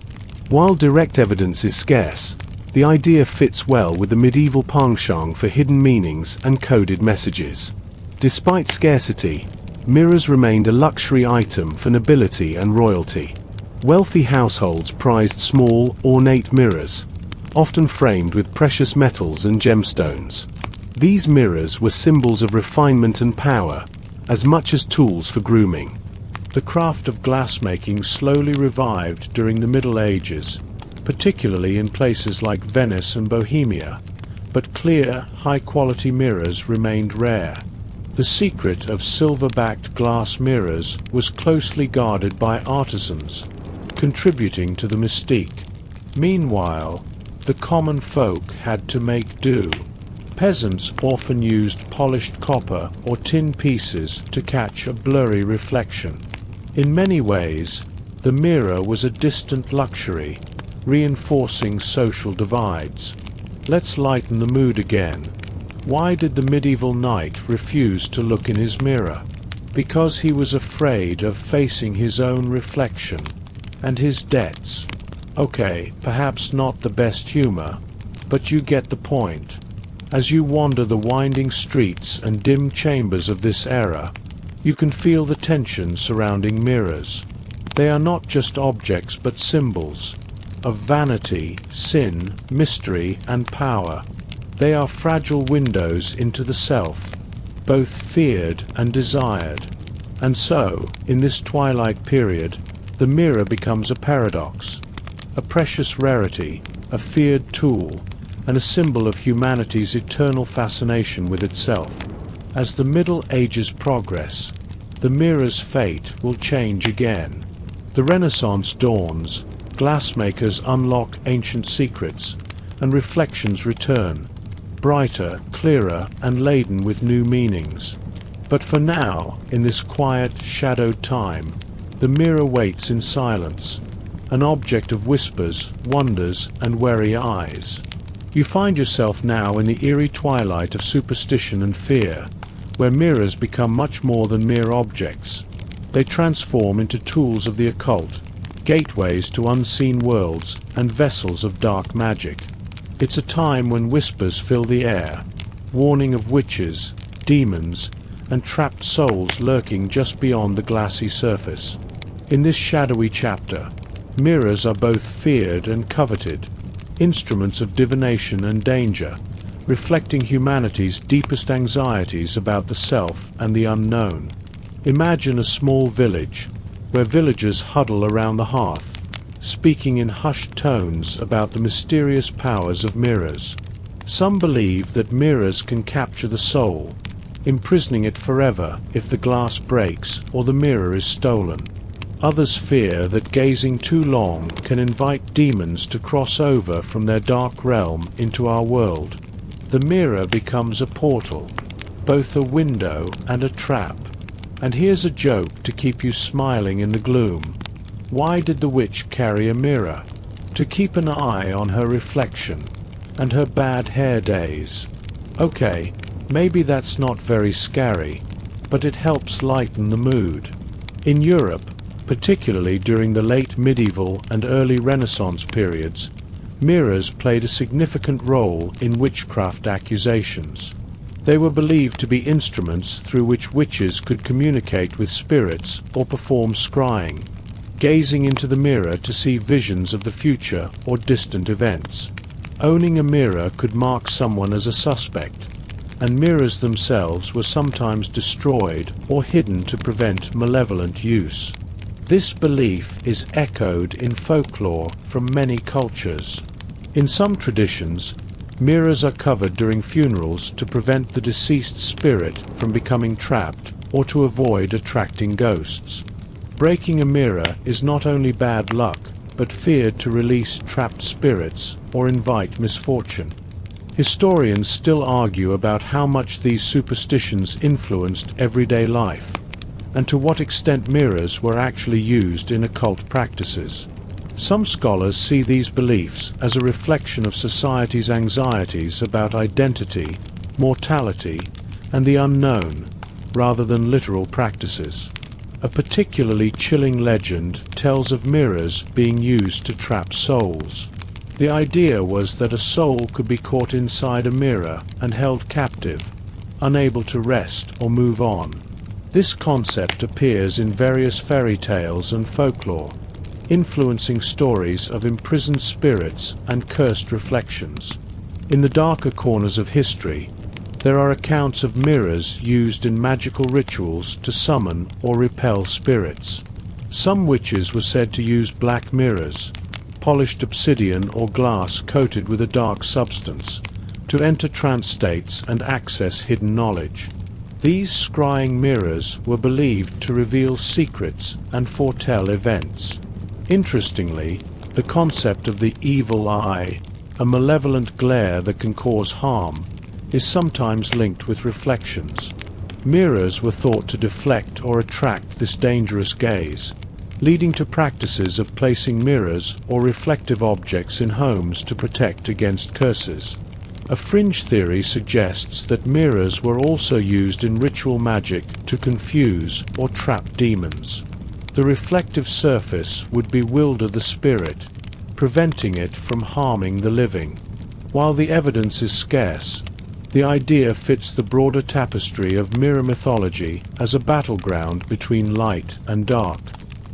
While direct evidence is scarce, the idea fits well with the medieval penchant for hidden meanings and coded messages. Despite scarcity, mirrors remained a luxury item for nobility and royalty. Wealthy households prized small, ornate mirrors, often framed with precious metals and gemstones. These mirrors were symbols of refinement and power, as much as tools for grooming. The craft of glassmaking slowly revived during the Middle Ages, particularly in places like Venice and Bohemia, but clear, high-quality mirrors remained rare. The secret of silver-backed glass mirrors was closely guarded by artisans, contributing to the mystique. Meanwhile, the common folk had to make do. Peasants often used polished copper or tin pieces to catch a blurry reflection. In many ways, the mirror was a distant luxury, reinforcing social divides. Let's lighten the mood again. Why did the medieval knight refuse to look in his mirror? Because he was afraid of facing his own reflection and his debts. Okay, perhaps not the best humor, but you get the point. As you wander the winding streets and dim chambers of this era, you can feel the tension surrounding mirrors. They are not just objects but symbols of vanity, sin, mystery, and power. They are fragile windows into the self, both feared and desired. And so, in this twilight period, the mirror becomes a paradox, a precious rarity, a feared tool, and a symbol of humanity's eternal fascination with itself. As the Middle Ages progress, the mirror's fate will change again. The Renaissance dawns, glassmakers unlock ancient secrets, and reflections return, brighter, clearer, and laden with new meanings. But for now, in this quiet, shadowed time, the mirror waits in silence, an object of whispers, wonders, and wary eyes. You find yourself now in the eerie twilight of superstition and fear, where mirrors become much more than mere objects. They transform into tools of the occult, gateways to unseen worlds, and vessels of dark magic. It's a time when whispers fill the air, warning of witches, demons, and trapped souls lurking just beyond the glassy surface. In this shadowy chapter, mirrors are both feared and coveted, instruments of divination and danger, reflecting humanity's deepest anxieties about the self and the unknown. Imagine a small village, where villagers huddle around the hearth, speaking in hushed tones about the mysterious powers of mirrors. Some believe that mirrors can capture the soul, imprisoning it forever if the glass breaks or the mirror is stolen. Others fear that gazing too long can invite demons to cross over from their dark realm into our world. The mirror becomes a portal, both a window and a trap. And here's a joke to keep you smiling in the gloom. Why did the witch carry a mirror? To keep an eye on her reflection and her bad hair days. Okay, maybe that's not very scary, but it helps lighten the mood. In Europe, particularly during the late medieval and early Renaissance periods, mirrors played a significant role in witchcraft accusations. They were believed to be instruments through which witches could communicate with spirits or perform scrying, gazing into the mirror to see visions of the future or distant events. Owning a mirror could mark someone as a suspect, and mirrors themselves were sometimes destroyed or hidden to prevent malevolent use. This belief is echoed in folklore from many cultures. In some traditions, mirrors are covered during funerals to prevent the deceased spirit from becoming trapped or to avoid attracting ghosts. Breaking a mirror is not only bad luck, but feared to release trapped spirits or invite misfortune. Historians still argue about how much these superstitions influenced everyday life, and to what extent mirrors were actually used in occult practices. Some scholars see these beliefs as a reflection of society's anxieties about identity, mortality, and the unknown, rather than literal practices. A particularly chilling legend tells of mirrors being used to trap souls. The idea was that a soul could be caught inside a mirror and held captive, unable to rest or move on. This concept appears in various fairy tales and folklore, influencing stories of imprisoned spirits and cursed reflections. In the darker corners of history, there are accounts of mirrors used in magical rituals to summon or repel spirits. Some witches were said to use black mirrors, polished obsidian or glass coated with a dark substance, to enter trance states and access hidden knowledge. These scrying mirrors were believed to reveal secrets and foretell events. Interestingly, the concept of the evil eye, a malevolent glare that can cause harm, is sometimes linked with reflections. Mirrors were thought to deflect or attract this dangerous gaze, leading to practices of placing mirrors or reflective objects in homes to protect against curses. A fringe theory suggests that mirrors were also used in ritual magic to confuse or trap demons. The reflective surface would bewilder the spirit, preventing it from harming the living. While the evidence is scarce, the idea fits the broader tapestry of mirror mythology as a battleground between light and dark.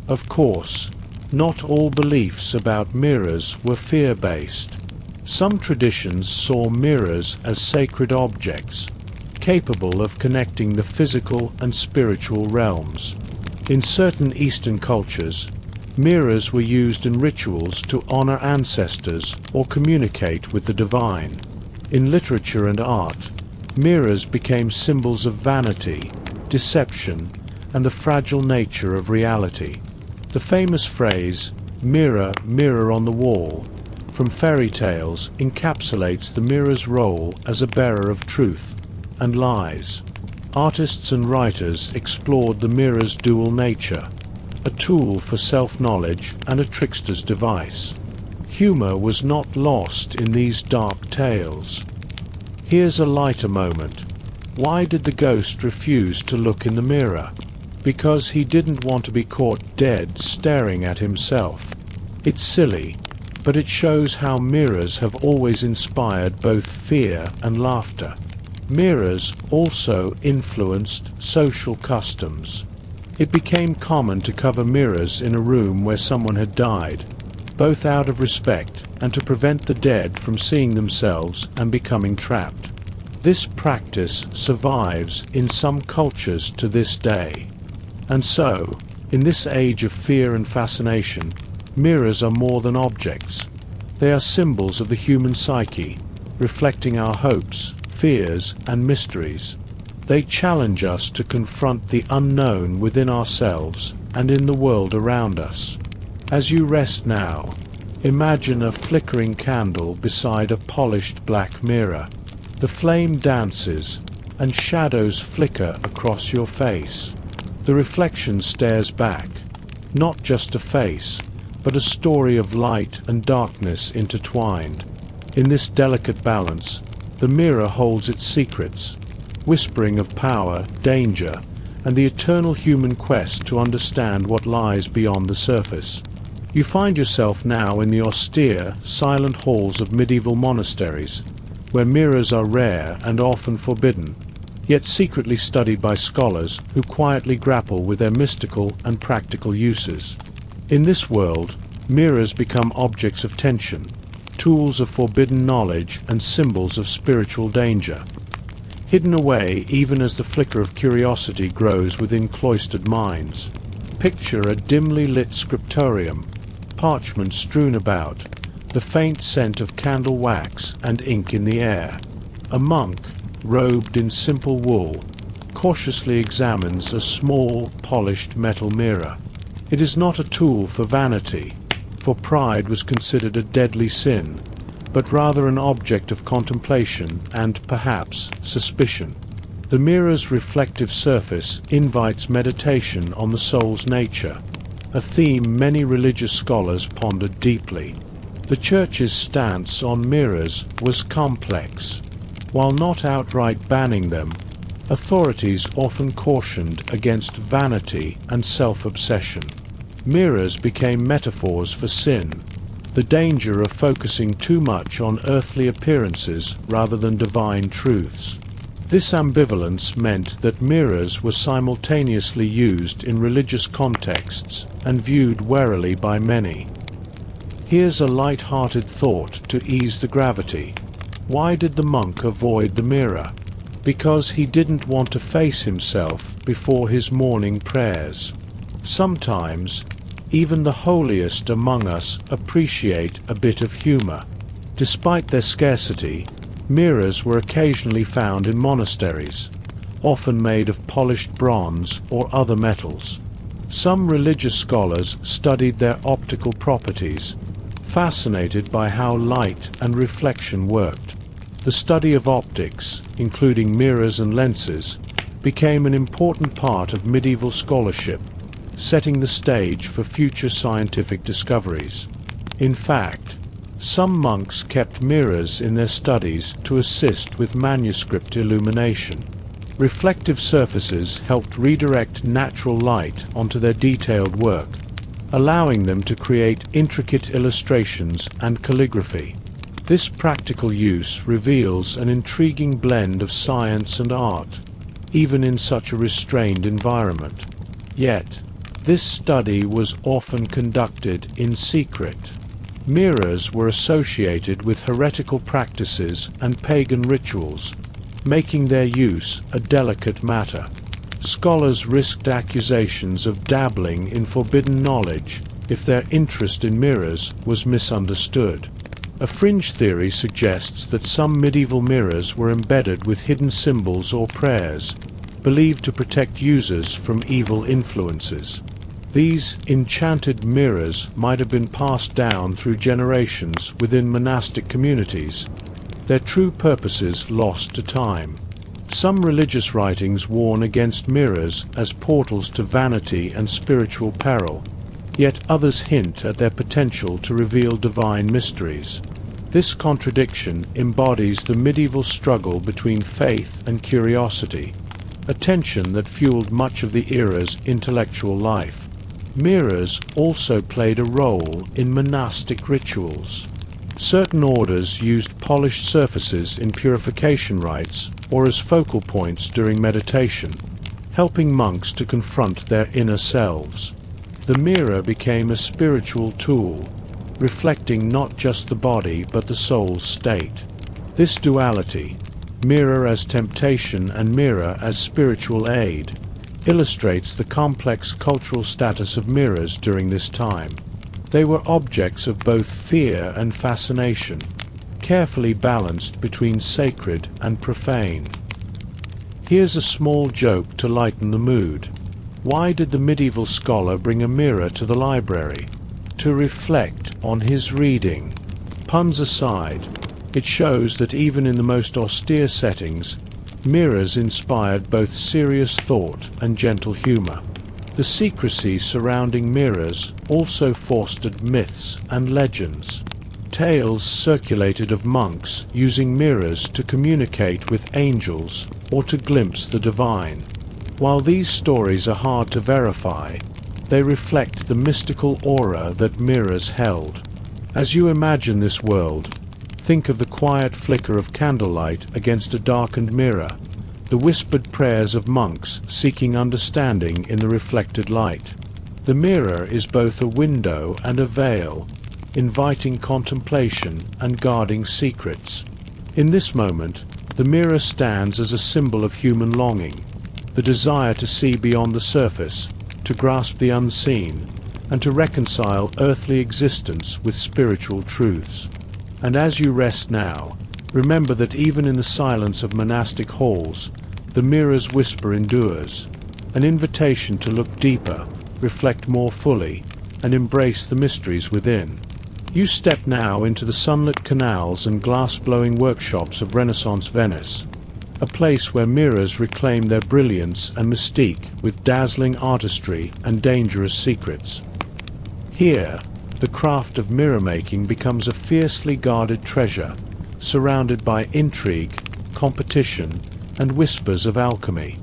Of course, not all beliefs about mirrors were fear-based. Some traditions saw mirrors as sacred objects, capable of connecting the physical and spiritual realms. In certain Eastern cultures, mirrors were used in rituals to honor ancestors or communicate with the divine. In literature and art, mirrors became symbols of vanity, deception, and the fragile nature of reality. The famous phrase, "Mirror, mirror on the wall," from fairy tales encapsulates the mirror's role as a bearer of truth and lies. Artists and writers explored the mirror's dual nature, a tool for self-knowledge and a trickster's device. Humor was not lost in these dark tales. Here's a lighter moment. Why did the ghost refuse to look in the mirror? Because he didn't want to be caught dead staring at himself. It's silly, but it shows how mirrors have always inspired both fear and laughter. Mirrors also influenced social customs. It became common to cover mirrors in a room where someone had died, both out of respect and to prevent the dead from seeing themselves and becoming trapped. This practice survives in some cultures to this day. And so, in this age of fear and fascination, mirrors are more than objects. They are symbols of the human psyche, reflecting our hopes, fears, and mysteries. They challenge us to confront the unknown within ourselves and in the world around us. As you rest now, imagine a flickering candle beside a polished black mirror. The flame dances, and shadows flicker across your face. The reflection stares back, not just a face, but a story of light and darkness intertwined. In this delicate balance, the mirror holds its secrets, whispering of power, danger, and the eternal human quest to understand what lies beyond the surface. You find yourself now in the austere, silent halls of medieval monasteries, where mirrors are rare and often forbidden, yet secretly studied by scholars who quietly grapple with their mystical and practical uses. In this world, mirrors become objects of tension, tools of forbidden knowledge and symbols of spiritual danger. Hidden away even as the flicker of curiosity grows within cloistered minds. Picture a dimly lit scriptorium, parchment strewn about, the faint scent of candle wax and ink in the air. A monk, robed in simple wool, cautiously examines a small, polished metal mirror. It is not a tool for vanity, for pride was considered a deadly sin, but rather an object of contemplation and, perhaps, suspicion. The mirror's reflective surface invites meditation on the soul's nature, a theme many religious scholars pondered deeply. The Church's stance on mirrors was complex. While not outright banning them, authorities often cautioned against vanity and self-obsession. Mirrors became metaphors for sin, the danger of focusing too much on earthly appearances rather than divine truths. This ambivalence meant that mirrors were simultaneously used in religious contexts and viewed warily by many. Here's a light-hearted thought to ease the gravity. Why did the monk avoid the mirror? Because he didn't want to face himself before his morning prayers. Sometimes, even the holiest among us appreciate a bit of humor. Despite their scarcity, mirrors were occasionally found in monasteries, often made of polished bronze or other metals. Some religious scholars studied their optical properties, fascinated by how light and reflection worked. The study of optics, including mirrors and lenses, became an important part of medieval scholarship, setting the stage for future scientific discoveries. In fact, some monks kept mirrors in their studies to assist with manuscript illumination. Reflective surfaces helped redirect natural light onto their detailed work, allowing them to create intricate illustrations and calligraphy. This practical use reveals an intriguing blend of science and art, even in such a restrained environment. Yet, this study was often conducted in secret. Mirrors were associated with heretical practices and pagan rituals, making their use a delicate matter. Scholars risked accusations of dabbling in forbidden knowledge if their interest in mirrors was misunderstood. A fringe theory suggests that some medieval mirrors were embedded with hidden symbols or prayers, believed to protect users from evil influences. These enchanted mirrors might have been passed down through generations within monastic communities, their true purposes lost to time. Some religious writings warn against mirrors as portals to vanity and spiritual peril, yet others hint at their potential to reveal divine mysteries. This contradiction embodies the medieval struggle between faith and curiosity, a tension that fueled much of the era's intellectual life. Mirrors also played a role in monastic rituals. Certain orders used polished surfaces in purification rites or as focal points during meditation, helping monks to confront their inner selves. The mirror became a spiritual tool, reflecting not just the body but the soul's state. This duality, mirror as temptation and mirror as spiritual aid, illustrates the complex cultural status of mirrors during this time. They were objects of both fear and fascination, carefully balanced between sacred and profane. Here's a small joke to lighten the mood. Why did the medieval scholar bring a mirror to the library? To reflect on his reading. Puns aside, it shows that even in the most austere settings, mirrors inspired both serious thought and gentle humor. The secrecy surrounding mirrors also fostered myths and legends. Tales circulated of monks using mirrors to communicate with angels or to glimpse the divine. While these stories are hard to verify, they reflect the mystical aura that mirrors held. As you imagine this world, think of the quiet flicker of candlelight against a darkened mirror, the whispered prayers of monks seeking understanding in the reflected light. The mirror is both a window and a veil, inviting contemplation and guarding secrets. In this moment, the mirror stands as a symbol of human longing, the desire to see beyond the surface, to grasp the unseen, and to reconcile earthly existence with spiritual truths. And as you rest now, remember that even in the silence of monastic halls, the mirror's whisper endures, an invitation to look deeper, reflect more fully, and embrace the mysteries within. You step now into the sunlit canals and glass-blowing workshops of Renaissance Venice, a place where mirrors reclaim their brilliance and mystique with dazzling artistry and dangerous secrets. Here, the craft of mirror-making becomes a fiercely guarded treasure, surrounded by intrigue, competition, and whispers of alchemy.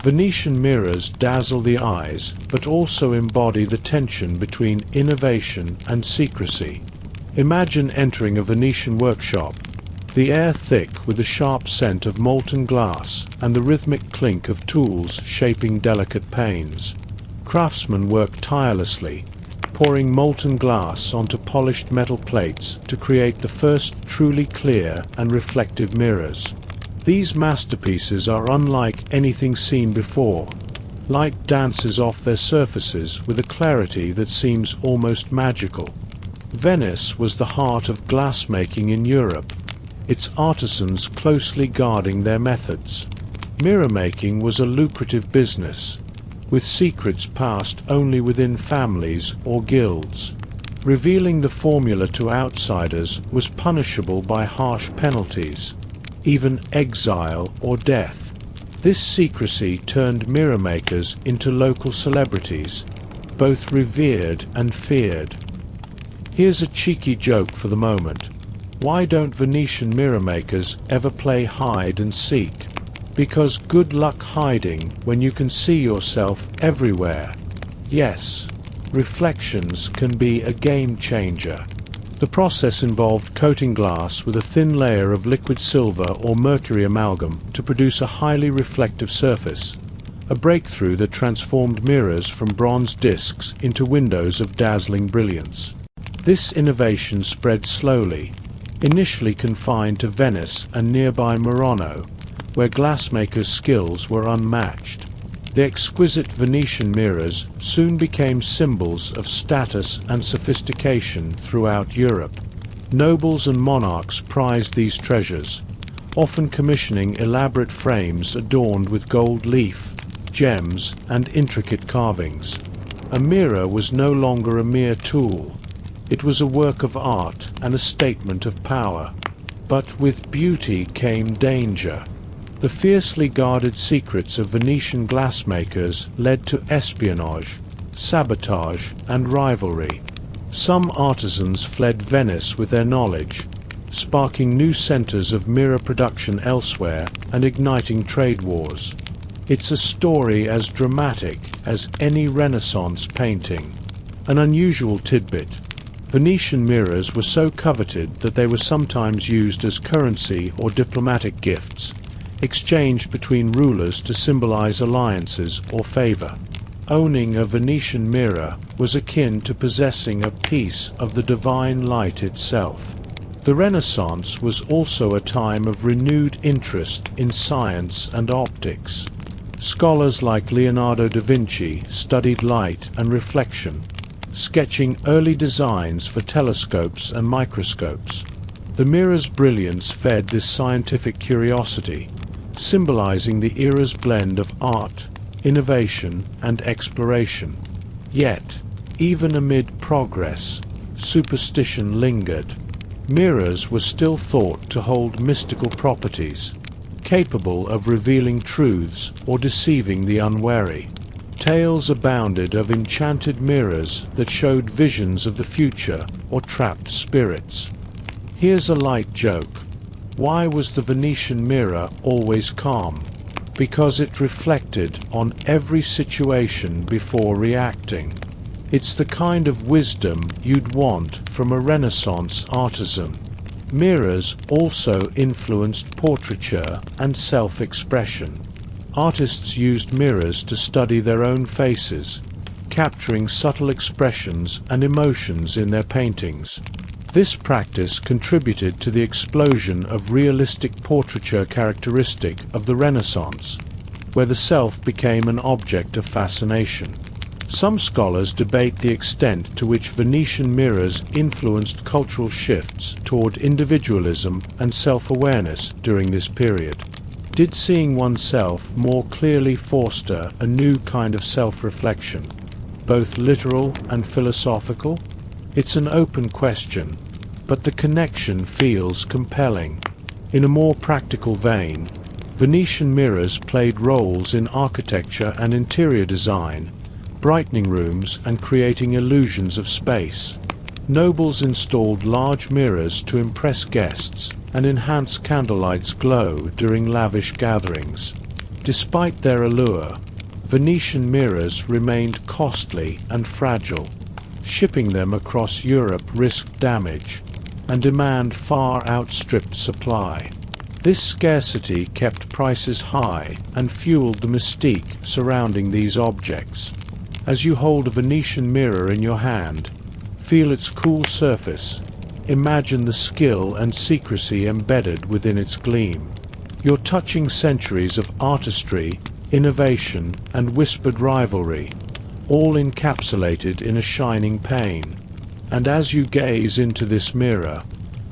Venetian mirrors dazzle the eyes, but also embody the tension between innovation and secrecy. Imagine entering a Venetian workshop, the air thick with the sharp scent of molten glass and the rhythmic clink of tools shaping delicate panes. Craftsmen work tirelessly, pouring molten glass onto polished metal plates to create the first truly clear and reflective mirrors. These masterpieces are unlike anything seen before. Light dances off their surfaces with a clarity that seems almost magical. Venice was the heart of glassmaking in Europe, its artisans closely guarding their methods. Mirror making was a lucrative business, with secrets passed only within families or guilds. Revealing the formula to outsiders was punishable by harsh penalties, even exile or death. This secrecy turned mirror makers into local celebrities, both revered and feared. Here's a cheeky joke for the moment. Why don't Venetian mirror makers ever play hide and seek? Because good luck hiding when you can see yourself everywhere. Yes, reflections can be a game changer. The process involved coating glass with a thin layer of liquid silver or mercury amalgam to produce a highly reflective surface, a breakthrough that transformed mirrors from bronze discs into windows of dazzling brilliance. This innovation spread slowly, initially confined to Venice and nearby Murano, where glassmakers' skills were unmatched. The exquisite Venetian mirrors soon became symbols of status and sophistication throughout Europe. Nobles and monarchs prized these treasures, often commissioning elaborate frames adorned with gold leaf, gems, and intricate carvings. A mirror was no longer a mere tool. It was a work of art and a statement of power. But with beauty came danger. The fiercely guarded secrets of Venetian glassmakers led to espionage, sabotage, and rivalry. Some artisans fled Venice with their knowledge, sparking new centers of mirror production elsewhere and igniting trade wars. It's a story as dramatic as any Renaissance painting. An unusual tidbit: Venetian mirrors were so coveted that they were sometimes used as currency or diplomatic gifts, exchanged between rulers to symbolize alliances or favor. Owning a Venetian mirror was akin to possessing a piece of the divine light itself. The Renaissance was also a time of renewed interest in science and optics. Scholars like Leonardo da Vinci studied light and reflection, sketching early designs for telescopes and microscopes. The mirror's brilliance fed this scientific curiosity, symbolizing the era's blend of art, innovation, and exploration. Yet, even amid progress, superstition lingered. Mirrors were still thought to hold mystical properties, capable of revealing truths or deceiving the unwary. Tales abounded of enchanted mirrors that showed visions of the future or trapped spirits. Here's a light joke. Why was the Venetian mirror always calm? Because it reflected on every situation before reacting. It's the kind of wisdom you'd want from a Renaissance artisan. Mirrors also influenced portraiture and self-expression. Artists used mirrors to study their own faces, capturing subtle expressions and emotions in their paintings. This practice contributed to the explosion of realistic portraiture characteristic of the Renaissance, where the self became an object of fascination. Some scholars debate the extent to which Venetian mirrors influenced cultural shifts toward individualism and self-awareness during this period. Did seeing oneself more clearly foster a new kind of self-reflection, both literal and philosophical? It's an open question, but the connection feels compelling. In a more practical vein, Venetian mirrors played roles in architecture and interior design, brightening rooms and creating illusions of space. Nobles installed large mirrors to impress guests and enhance candlelight's glow during lavish gatherings. Despite their allure, Venetian mirrors remained costly and fragile. Shipping them across Europe risked damage, and demand far outstripped supply. This scarcity kept prices high and fueled the mystique surrounding these objects. As you hold a Venetian mirror in your hand, feel its cool surface. Imagine the skill and secrecy embedded within its gleam. You're touching centuries of artistry, innovation, and whispered rivalry, all encapsulated in a shining pane. And as you gaze into this mirror,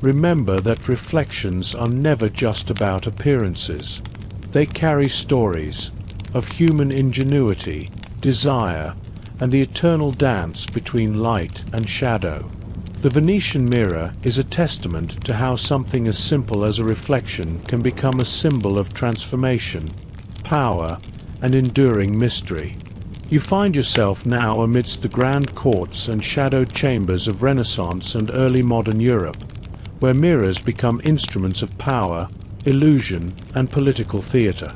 remember that reflections are never just about appearances. They carry stories of human ingenuity, desire, and the eternal dance between light and shadow. The Venetian mirror is a testament to how something as simple as a reflection can become a symbol of transformation, power, and enduring mystery. You find yourself now amidst the grand courts and shadowed chambers of Renaissance and early modern Europe, where mirrors become instruments of power, illusion, and political theater.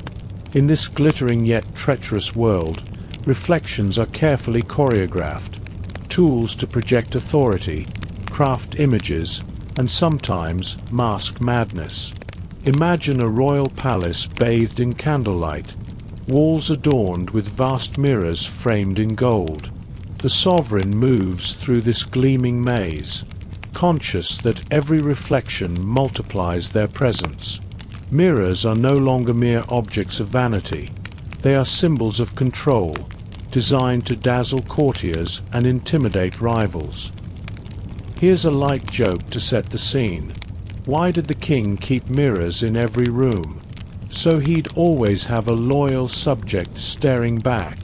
In this glittering yet treacherous world, reflections are carefully choreographed, tools to project authority, craft images, and sometimes mask madness. Imagine a royal palace bathed in candlelight, walls adorned with vast mirrors framed in gold. The sovereign moves through this gleaming maze, conscious that every reflection multiplies their presence. Mirrors are no longer mere objects of vanity. They are symbols of control, designed to dazzle courtiers and intimidate rivals. Here's a light joke to set the scene. Why did the king keep mirrors in every room? So he'd always have a loyal subject staring back.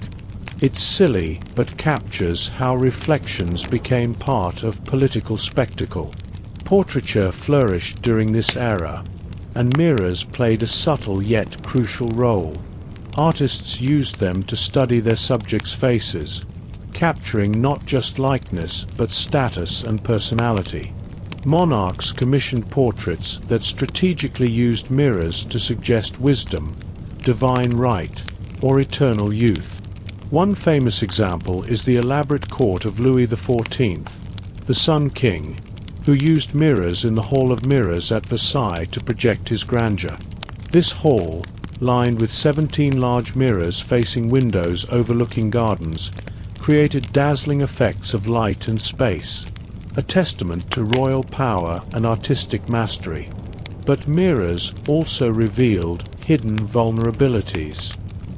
It's silly, but captures how reflections became part of political spectacle. Portraiture flourished during this era, and mirrors played a subtle yet crucial role. Artists used them to study their subjects' faces, capturing not just likeness but status and personality. Monarchs commissioned portraits that strategically used mirrors to suggest wisdom, divine right, or eternal youth. One famous example is the elaborate court of Louis XIV, the Sun King, who used mirrors in the Hall of Mirrors at Versailles to project his grandeur. This hall, lined with 17 large mirrors facing windows overlooking gardens, created dazzling effects of light and space, a testament to royal power and artistic mastery. But mirrors also revealed hidden vulnerabilities.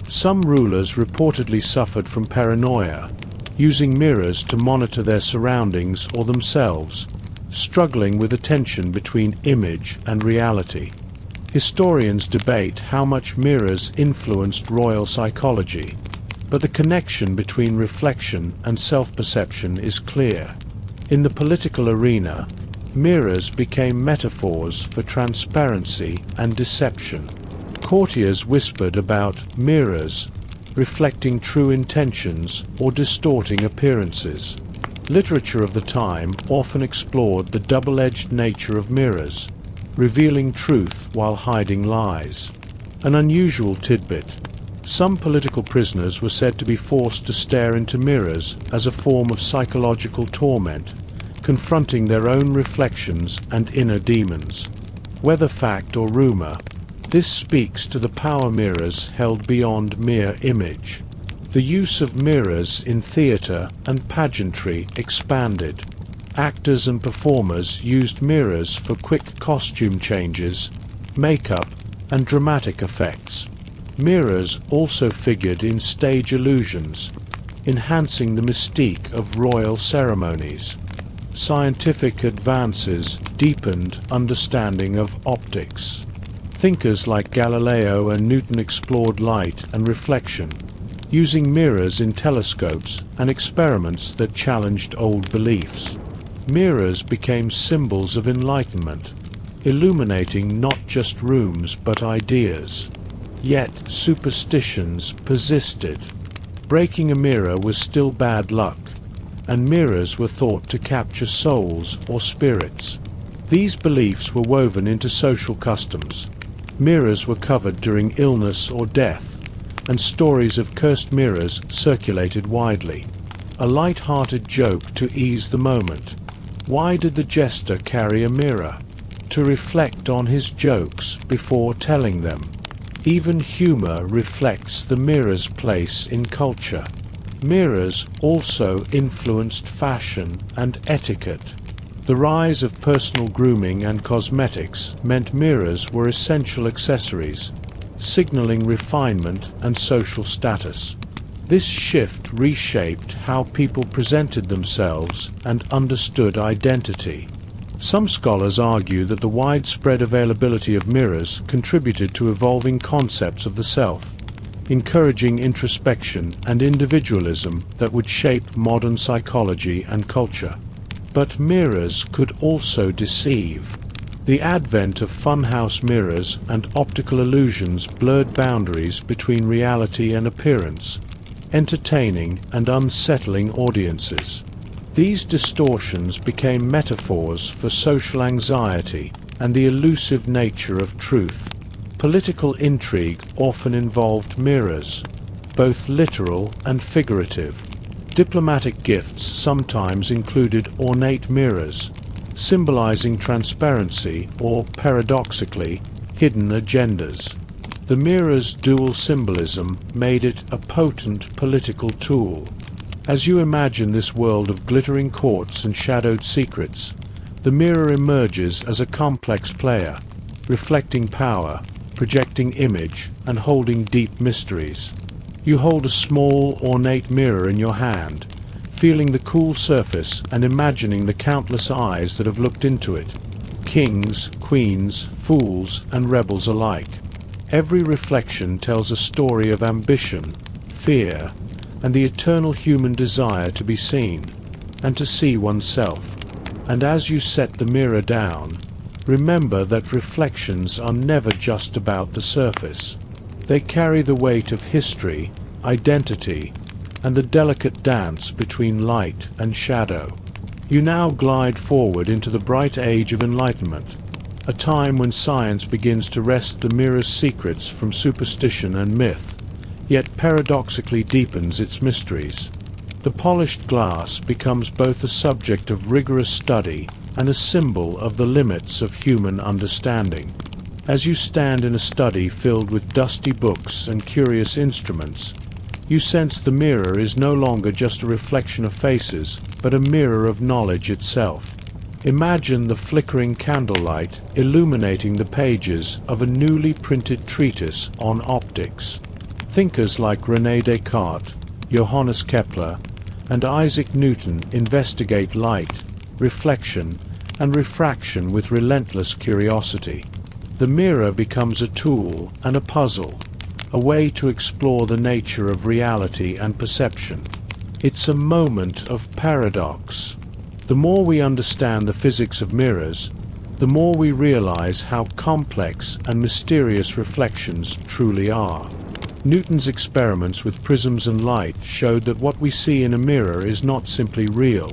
Some rulers reportedly suffered from paranoia, using mirrors to monitor their surroundings or themselves, struggling with a tension between image and reality. Historians debate how much mirrors influenced royal psychology, but the connection between reflection and self-perception is clear. In the political arena, mirrors became metaphors for transparency and deception. Courtiers whispered about mirrors, reflecting true intentions or distorting appearances. Literature of the time often explored the double-edged nature of mirrors, revealing truth while hiding lies. An unusual tidbit: some political prisoners were said to be forced to stare into mirrors as a form of psychological torment, confronting their own reflections and inner demons. Whether fact or rumor, this speaks to the power mirrors held beyond mere image. The use of mirrors in theater and pageantry expanded. Actors and performers used mirrors for quick costume changes, makeup, and dramatic effects. Mirrors also figured in stage illusions, enhancing the mystique of royal ceremonies. Scientific advances deepened understanding of optics. Thinkers like Galileo and Newton explored light and reflection, using mirrors in telescopes and experiments that challenged old beliefs. Mirrors became symbols of enlightenment, illuminating not just rooms but ideas. Yet superstitions persisted. Breaking a mirror was still bad luck, and mirrors were thought to capture souls or spirits. These beliefs were woven into social customs. Mirrors were covered during illness or death, and stories of cursed mirrors circulated widely. A light-hearted joke to ease the moment. Why did the jester carry a mirror? To reflect on his jokes before telling them. Even humor reflects the mirror's place in culture. Mirrors also influenced fashion and etiquette. The rise of personal grooming and cosmetics meant mirrors were essential accessories, signaling refinement and social status. This shift reshaped how people presented themselves and understood identity. Some scholars argue that the widespread availability of mirrors contributed to evolving concepts of the self, encouraging introspection and individualism that would shape modern psychology and culture. But mirrors could also deceive. The advent of funhouse mirrors and optical illusions blurred boundaries between reality and appearance, entertaining and unsettling audiences. These distortions became metaphors for social anxiety and the elusive nature of truth. Political intrigue often involved mirrors, both literal and figurative. Diplomatic gifts sometimes included ornate mirrors, symbolizing transparency or, paradoxically, hidden agendas. The mirror's dual symbolism made it a potent political tool. As you imagine this world of glittering courts and shadowed secrets, the mirror emerges as a complex player, reflecting power, projecting image, and holding deep mysteries. You hold a small, ornate mirror in your hand, feeling the cool surface and imagining the countless eyes that have looked into it. Kings, queens, fools, and rebels alike. Every reflection tells a story of ambition, fear, and the eternal human desire to be seen, and to see oneself. And as you set the mirror down, remember that reflections are never just about the surface. They carry the weight of history, identity, and the delicate dance between light and shadow. You now glide forward into the bright age of enlightenment, a time when science begins to wrest the mirror's secrets from superstition and myth, yet paradoxically deepens its mysteries. The polished glass becomes both a subject of rigorous study and a symbol of the limits of human understanding. As you stand in a study filled with dusty books and curious instruments, you sense the mirror is no longer just a reflection of faces, but a mirror of knowledge itself. Imagine the flickering candlelight illuminating the pages of a newly printed treatise on optics. Thinkers like René Descartes, Johannes Kepler, and Isaac Newton investigate light, reflection, and refraction with relentless curiosity. The mirror becomes a tool and a puzzle, a way to explore the nature of reality and perception. It's a moment of paradox. The more we understand the physics of mirrors, the more we realize how complex and mysterious reflections truly are. Newton's experiments with prisms and light showed that what we see in a mirror is not simply real.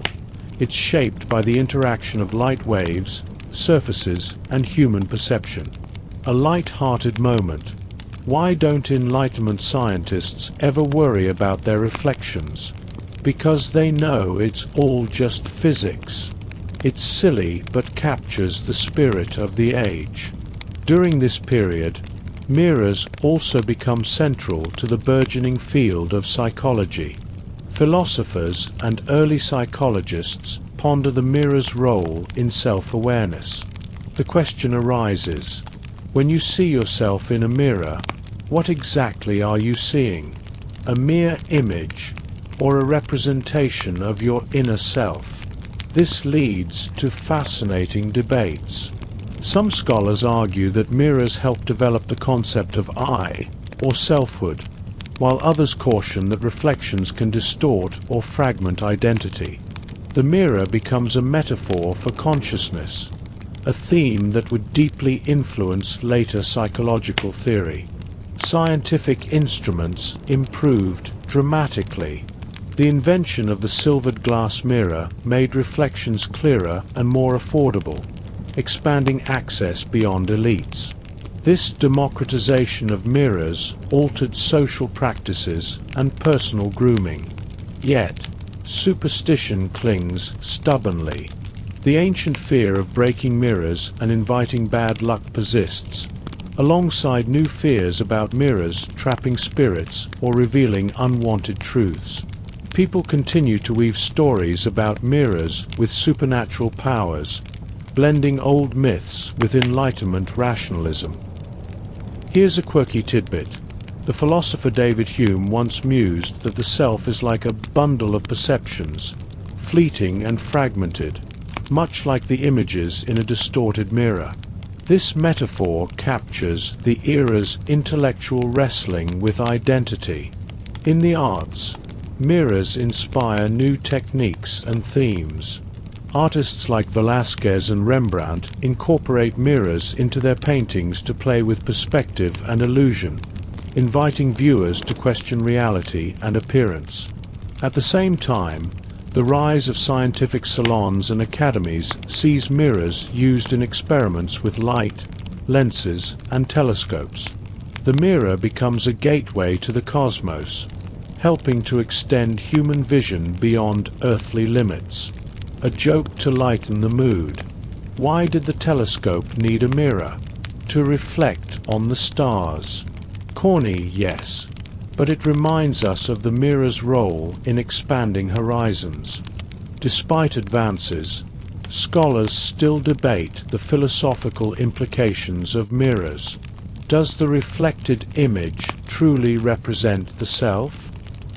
It's shaped by the interaction of light waves, surfaces, and human perception. A light-hearted moment. Why don't Enlightenment scientists ever worry about their reflections? Because they know it's all just physics. It's silly but captures the spirit of the age. During this period, mirrors also become central to the burgeoning field of psychology. Philosophers and early psychologists ponder the mirror's role in self-awareness. The question arises, when you see yourself in a mirror, what exactly are you seeing? A mere image, or a representation of your inner self? This leads to fascinating debates. Some scholars argue that mirrors help develop the concept of I, or selfhood, while others caution that reflections can distort or fragment identity. The mirror becomes a metaphor for consciousness, a theme that would deeply influence later psychological theory. Scientific instruments improved dramatically. The invention of the silvered glass mirror made reflections clearer and more affordable, expanding access beyond elites. This democratization of mirrors altered social practices and personal grooming. Yet, superstition clings stubbornly. The ancient fear of breaking mirrors and inviting bad luck persists, alongside new fears about mirrors trapping spirits or revealing unwanted truths. People continue to weave stories about mirrors with supernatural powers, blending old myths with Enlightenment rationalism. Here's a quirky tidbit. The philosopher David Hume once mused that the self is like a bundle of perceptions, fleeting and fragmented, much like the images in a distorted mirror. This metaphor captures the era's intellectual wrestling with identity. In the arts, mirrors inspire new techniques and themes. Artists like Velázquez and Rembrandt incorporate mirrors into their paintings to play with perspective and illusion, inviting viewers to question reality and appearance. At the same time, the rise of scientific salons and academies sees mirrors used in experiments with light, lenses, and telescopes. The mirror becomes a gateway to the cosmos, helping to extend human vision beyond earthly limits. A joke to lighten the mood. Why did the telescope need a mirror? To reflect on the stars. Corny, yes, but it reminds us of the mirror's role in expanding horizons. Despite advances, scholars still debate the philosophical implications of mirrors. Does the reflected image truly represent the self?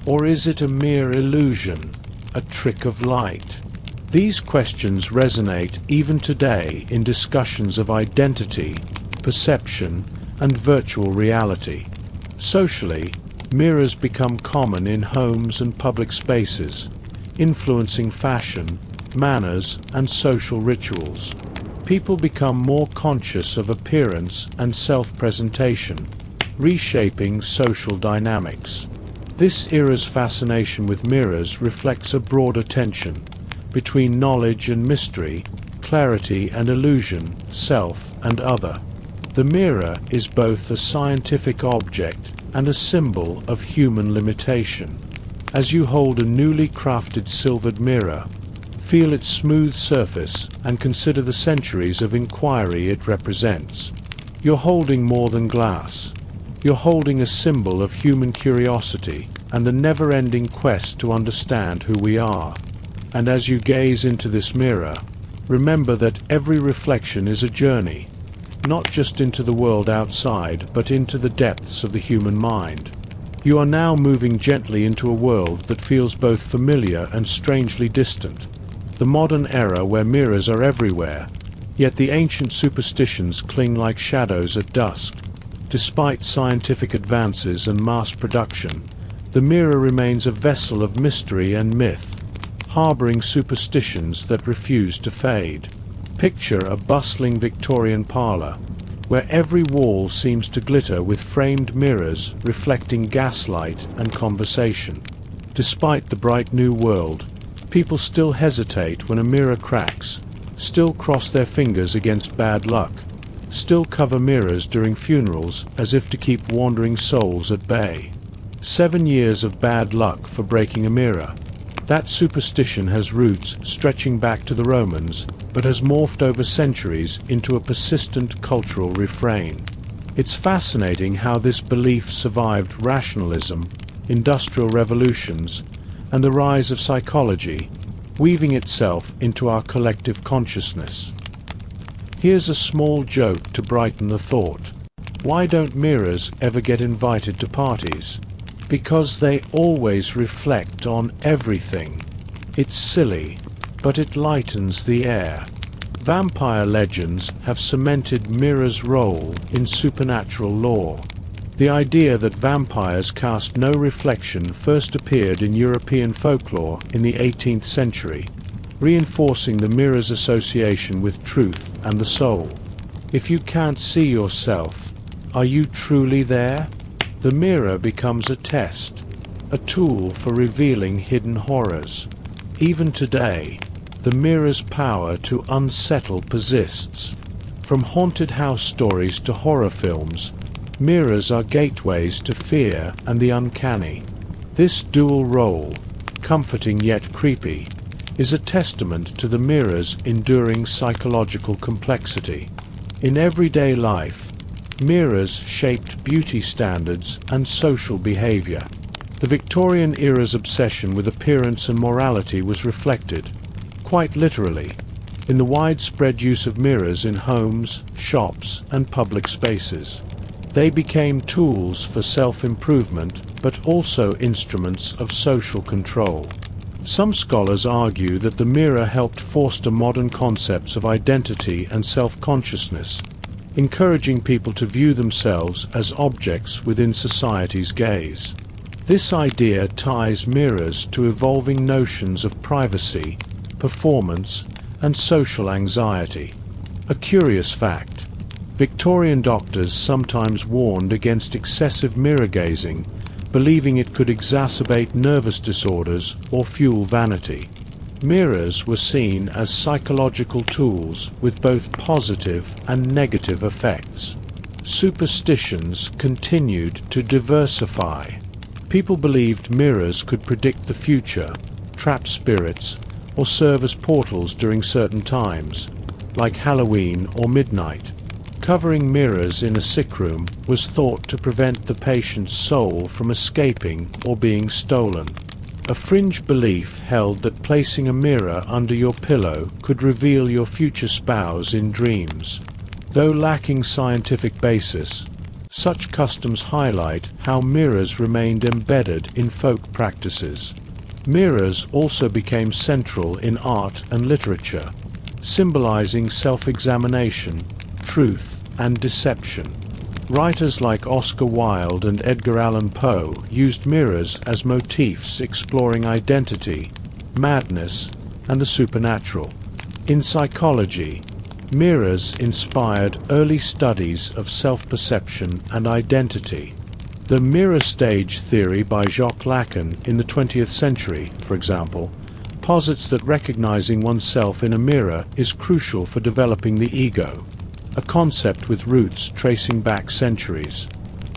Or is it a mere illusion, a trick of light? These questions resonate even today in discussions of identity, perception, and virtual reality. Socially, mirrors become common in homes and public spaces, influencing fashion, manners, and social rituals. People become more conscious of appearance and self-presentation, reshaping social dynamics. This era's fascination with mirrors reflects a broader tension between knowledge and mystery, clarity and illusion, self and other. The mirror is both a scientific object and a symbol of human limitation. As you hold a newly crafted silvered mirror, feel its smooth surface and consider the centuries of inquiry it represents. You're holding more than glass. You're holding a symbol of human curiosity and the never-ending quest to understand who we are. And as you gaze into this mirror, remember that every reflection is a journey, not just into the world outside, but into the depths of the human mind. You are now moving gently into a world that feels both familiar and strangely distant. The modern era where mirrors are everywhere, yet the ancient superstitions cling like shadows at dusk. Despite scientific advances and mass production, the mirror remains a vessel of mystery and myth, harboring superstitions that refuse to fade. Picture a bustling Victorian parlor, where every wall seems to glitter with framed mirrors reflecting gaslight and conversation. Despite the bright new world, people still hesitate when a mirror cracks, still cross their fingers against bad luck, still cover mirrors during funerals as if to keep wandering souls at bay. 7 years of bad luck for breaking a mirror. That superstition has roots stretching back to the Romans, but has morphed over centuries into a persistent cultural refrain. It's fascinating how this belief survived rationalism, industrial revolutions, and the rise of psychology, weaving itself into our collective consciousness. Here's a small joke to brighten the thought. Why don't mirrors ever get invited to parties? Because they always reflect on everything. It's silly, but it lightens the air. Vampire legends have cemented mirrors' role in supernatural lore. The idea that vampires cast no reflection first appeared in European folklore in the 18th century, reinforcing the mirror's association with truth and the soul. If you can't see yourself, are you truly there? The mirror becomes a test, a tool for revealing hidden horrors. Even today, the mirror's power to unsettle persists. From haunted house stories to horror films, mirrors are gateways to fear and the uncanny. This dual role, comforting yet creepy, is a testament to the mirror's enduring psychological complexity. In everyday life, mirrors shaped beauty standards and social behavior. The Victorian era's obsession with appearance and morality was reflected, quite literally, in the widespread use of mirrors in homes, shops, and public spaces. They became tools for self-improvement, but also instruments of social control. Some scholars argue that the mirror helped foster modern concepts of identity and self-consciousness, encouraging people to view themselves as objects within society's gaze. This idea ties mirrors to evolving notions of privacy, performance, and social anxiety. A curious fact: Victorian doctors sometimes warned against excessive mirror gazing, believing it could exacerbate nervous disorders or fuel vanity. Mirrors were seen as psychological tools with both positive and negative effects. Superstitions continued to diversify. People believed mirrors could predict the future, trap spirits, or serve as portals during certain times, like Halloween or midnight. Covering mirrors in a sick room was thought to prevent the patient's soul from escaping or being stolen. A fringe belief held that placing a mirror under your pillow could reveal your future spouse in dreams. Though lacking scientific basis, such customs highlight how mirrors remained embedded in folk practices. Mirrors also became central in art and literature, symbolizing self-examination, truth, and deception. Writers like Oscar Wilde and Edgar Allan Poe used mirrors as motifs exploring identity, madness, and the supernatural. In psychology, mirrors inspired early studies of self-perception and identity. The mirror stage theory by Jacques Lacan in the 20th century, for example, posits that recognizing oneself in a mirror is crucial for developing the ego, a concept with roots tracing back centuries.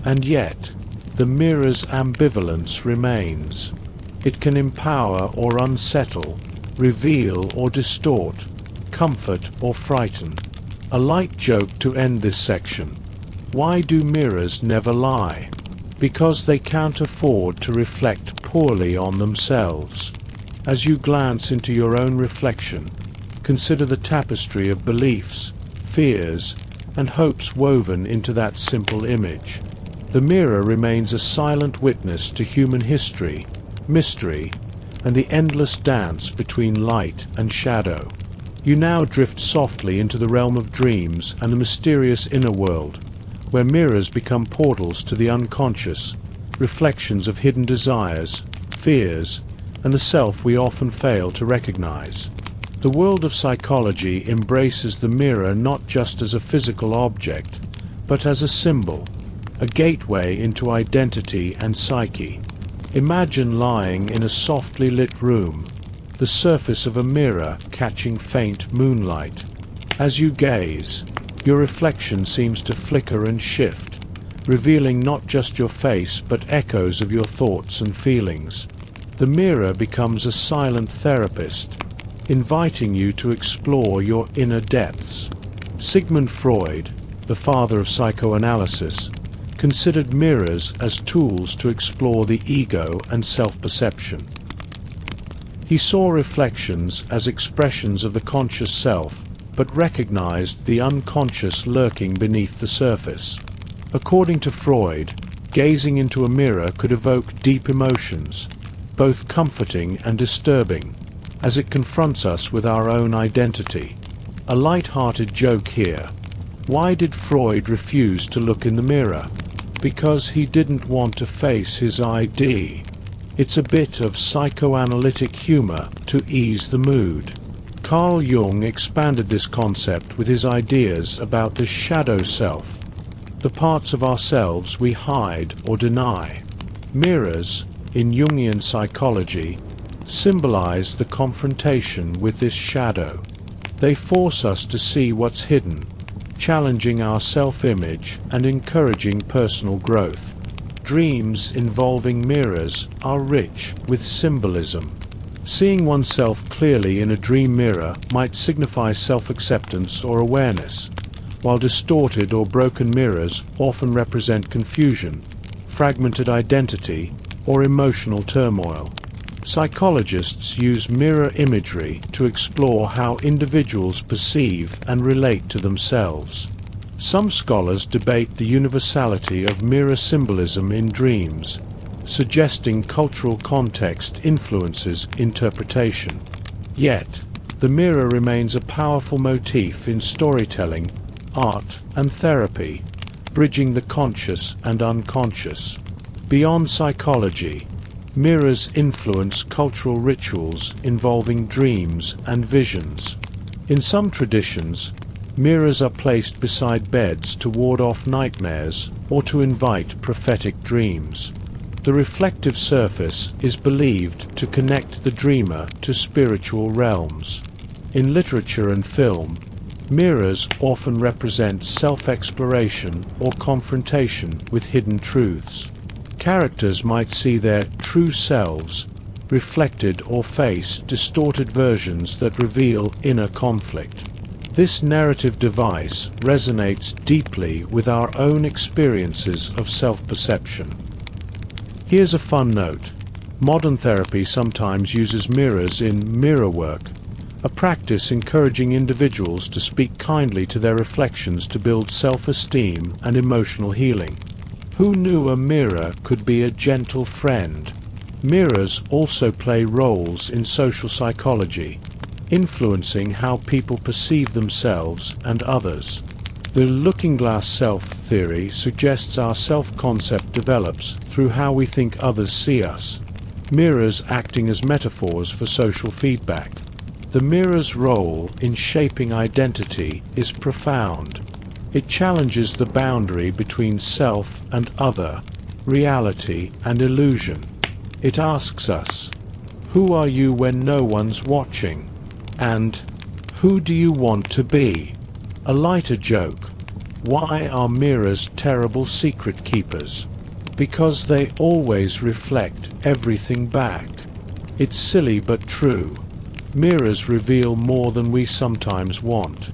And yet, the mirror's ambivalence remains. It can empower or unsettle, reveal or distort, comfort or frighten. A light joke to end this section. Why do mirrors never lie? Because they can't afford to reflect poorly on themselves. As you glance into your own reflection, consider the tapestry of beliefs, fears, and hopes woven into that simple image. The mirror remains a silent witness to human history, mystery, and the endless dance between light and shadow. You now drift softly into the realm of dreams and the mysterious inner world, where mirrors become portals to the unconscious, reflections of hidden desires, fears, and the self we often fail to recognize. The world of psychology embraces the mirror not just as a physical object, but as a symbol, a gateway into identity and psyche. Imagine lying in a softly lit room, the surface of a mirror catching faint moonlight. As you gaze, your reflection seems to flicker and shift, revealing not just your face but echoes of your thoughts and feelings. The mirror becomes a silent therapist, inviting you to explore your inner depths. Sigmund Freud, the father of psychoanalysis, considered mirrors as tools to explore the ego and self-perception. He saw reflections as expressions of the conscious self, but recognized the unconscious lurking beneath the surface. According to Freud, gazing into a mirror could evoke deep emotions, both comforting and disturbing, as it confronts us with our own identity. A light-hearted joke here. Why did Freud refuse to look in the mirror? Because he didn't want to face his ID. It's a bit of psychoanalytic humor to ease the mood. Carl Jung expanded this concept with his ideas about the shadow self, the parts of ourselves we hide or deny. Mirrors, in Jungian psychology, symbolize the confrontation with this shadow. They force us to see what's hidden, challenging our self-image and encouraging personal growth. Dreams involving mirrors are rich with symbolism. Seeing oneself clearly in a dream mirror might signify self-acceptance or awareness, while distorted or broken mirrors often represent confusion, fragmented identity, or emotional turmoil. Psychologists use mirror imagery to explore how individuals perceive and relate to themselves. Some scholars debate the universality of mirror symbolism in dreams, suggesting cultural context influences interpretation. Yet, the mirror remains a powerful motif in storytelling, art, and therapy, bridging the conscious and unconscious. Beyond psychology, mirrors influence cultural rituals involving dreams and visions. In some traditions, mirrors are placed beside beds to ward off nightmares or to invite prophetic dreams. The reflective surface is believed to connect the dreamer to spiritual realms. In literature and film, mirrors often represent self-exploration or confrontation with hidden truths. Characters might see their true selves reflected or face distorted versions that reveal inner conflict. This narrative device resonates deeply with our own experiences of self-perception. Here's a fun note. Modern therapy sometimes uses mirrors in mirror work, a practice encouraging individuals to speak kindly to their reflections to build self-esteem and emotional healing. Who knew a mirror could be a gentle friend? Mirrors also play roles in social psychology, influencing how people perceive themselves and others. The looking glass self theory suggests our self-concept develops through how we think others see us, mirrors acting as metaphors for social feedback. The mirror's role in shaping identity is profound. It challenges the boundary between self and other, reality and illusion. It asks us, who are you when no one's watching? And who do you want to be? A lighter joke. Why are mirrors terrible secret keepers? Because they always reflect everything back. It's silly but true. Mirrors reveal more than we sometimes want.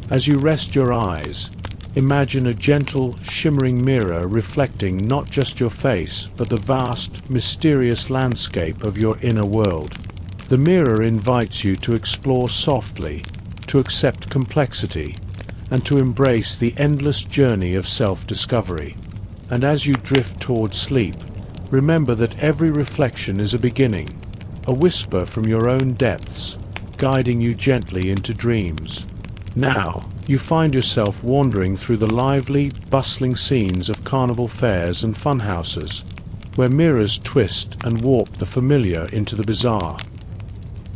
As you rest your eyes, imagine a gentle, shimmering mirror reflecting not just your face, but the vast, mysterious landscape of your inner world. The mirror invites you to explore softly, to accept complexity, and to embrace the endless journey of self-discovery. And as you drift towards sleep, remember that every reflection is a beginning, a whisper from your own depths, guiding you gently into dreams. Now, you find yourself wandering through the lively, bustling scenes of carnival fairs and funhouses, where mirrors twist and warp the familiar into the bizarre.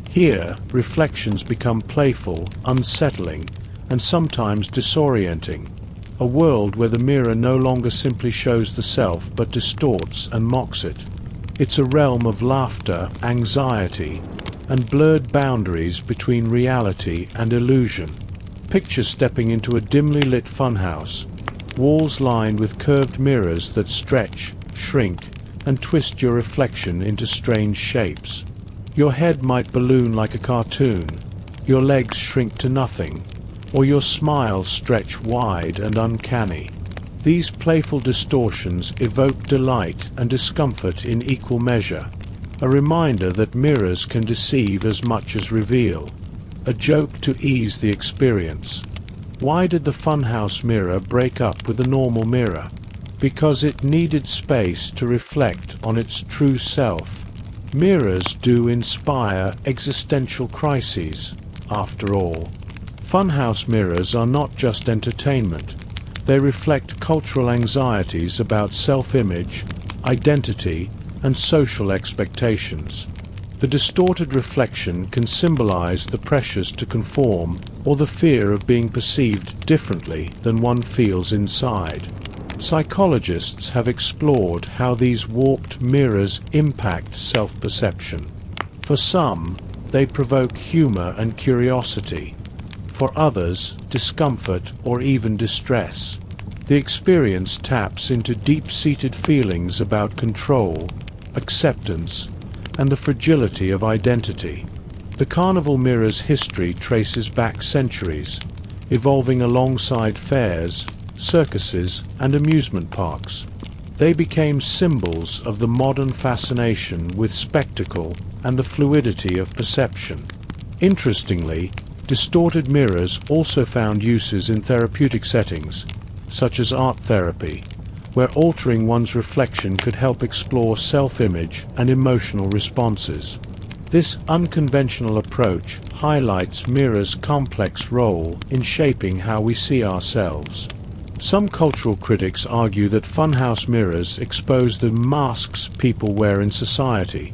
Here, reflections become playful, unsettling, and sometimes disorienting, a world where the mirror no longer simply shows the self but distorts and mocks it. It's a realm of laughter, anxiety, and blurred boundaries between reality and illusion. Picture stepping into a dimly lit funhouse, walls lined with curved mirrors that stretch, shrink, and twist your reflection into strange shapes. Your head might balloon like a cartoon, your legs shrink to nothing, or your smile stretch wide and uncanny. These playful distortions evoke delight and discomfort in equal measure, a reminder that mirrors can deceive as much as reveal, a joke to ease the experience. Why did the funhouse mirror break up with the normal mirror? Because it needed space to reflect on its true self. Mirrors do inspire existential crises, after all. Funhouse mirrors are not just entertainment. They reflect cultural anxieties about self-image, identity, and social expectations. The distorted reflection can symbolize the pressures to conform or the fear of being perceived differently than one feels inside. Psychologists have explored how these warped mirrors impact self-perception. For some, they provoke humor and curiosity. For others, discomfort or even distress. The experience taps into deep-seated feelings about control, acceptance, and the fragility of identity. The carnival mirror's history traces back centuries, evolving alongside fairs, circuses, and amusement parks. They became symbols of the modern fascination with spectacle and the fluidity of perception. Interestingly, distorted mirrors also found uses in therapeutic settings, such as art therapy, where altering one's reflection could help explore self-image and emotional responses. This unconventional approach highlights mirrors' complex role in shaping how we see ourselves. Some cultural critics argue that funhouse mirrors expose the masks people wear in society,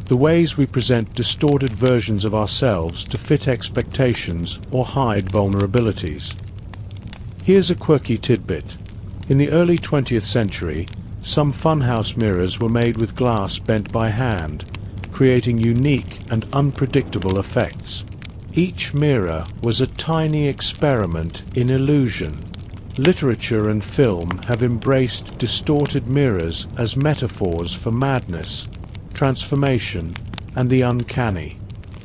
the ways we present distorted versions of ourselves to fit expectations or hide vulnerabilities. Here's a quirky tidbit. In the early 20th century, some funhouse mirrors were made with glass bent by hand, creating unique and unpredictable effects. Each mirror was a tiny experiment in illusion. Literature and film have embraced distorted mirrors as metaphors for madness, transformation, and the uncanny.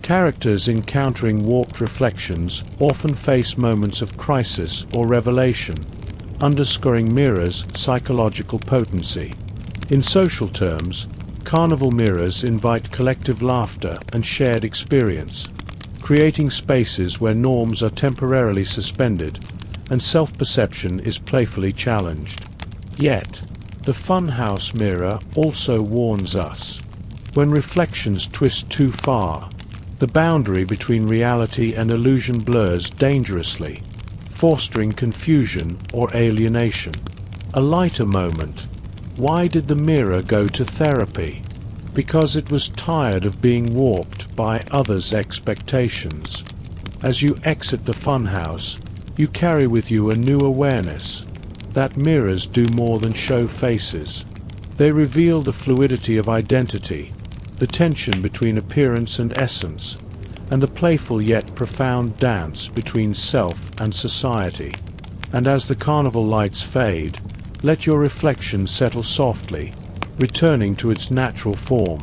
Characters encountering warped reflections often face moments of crisis or revelation, underscoring mirrors' psychological potency. In social terms, carnival mirrors invite collective laughter and shared experience, creating spaces where norms are temporarily suspended and self-perception is playfully challenged. Yet, the funhouse mirror also warns us. When reflections twist too far, the boundary between reality and illusion blurs dangerously, fostering confusion or alienation. A lighter moment. Why did the mirror go to therapy? Because it was tired of being warped by others' expectations. As you exit the funhouse, you carry with you a new awareness that mirrors do more than show faces. They reveal the fluidity of identity, the tension between appearance and essence, and the playful yet profound dance between self and society. And as the carnival lights fade, let your reflection settle softly, returning to its natural form,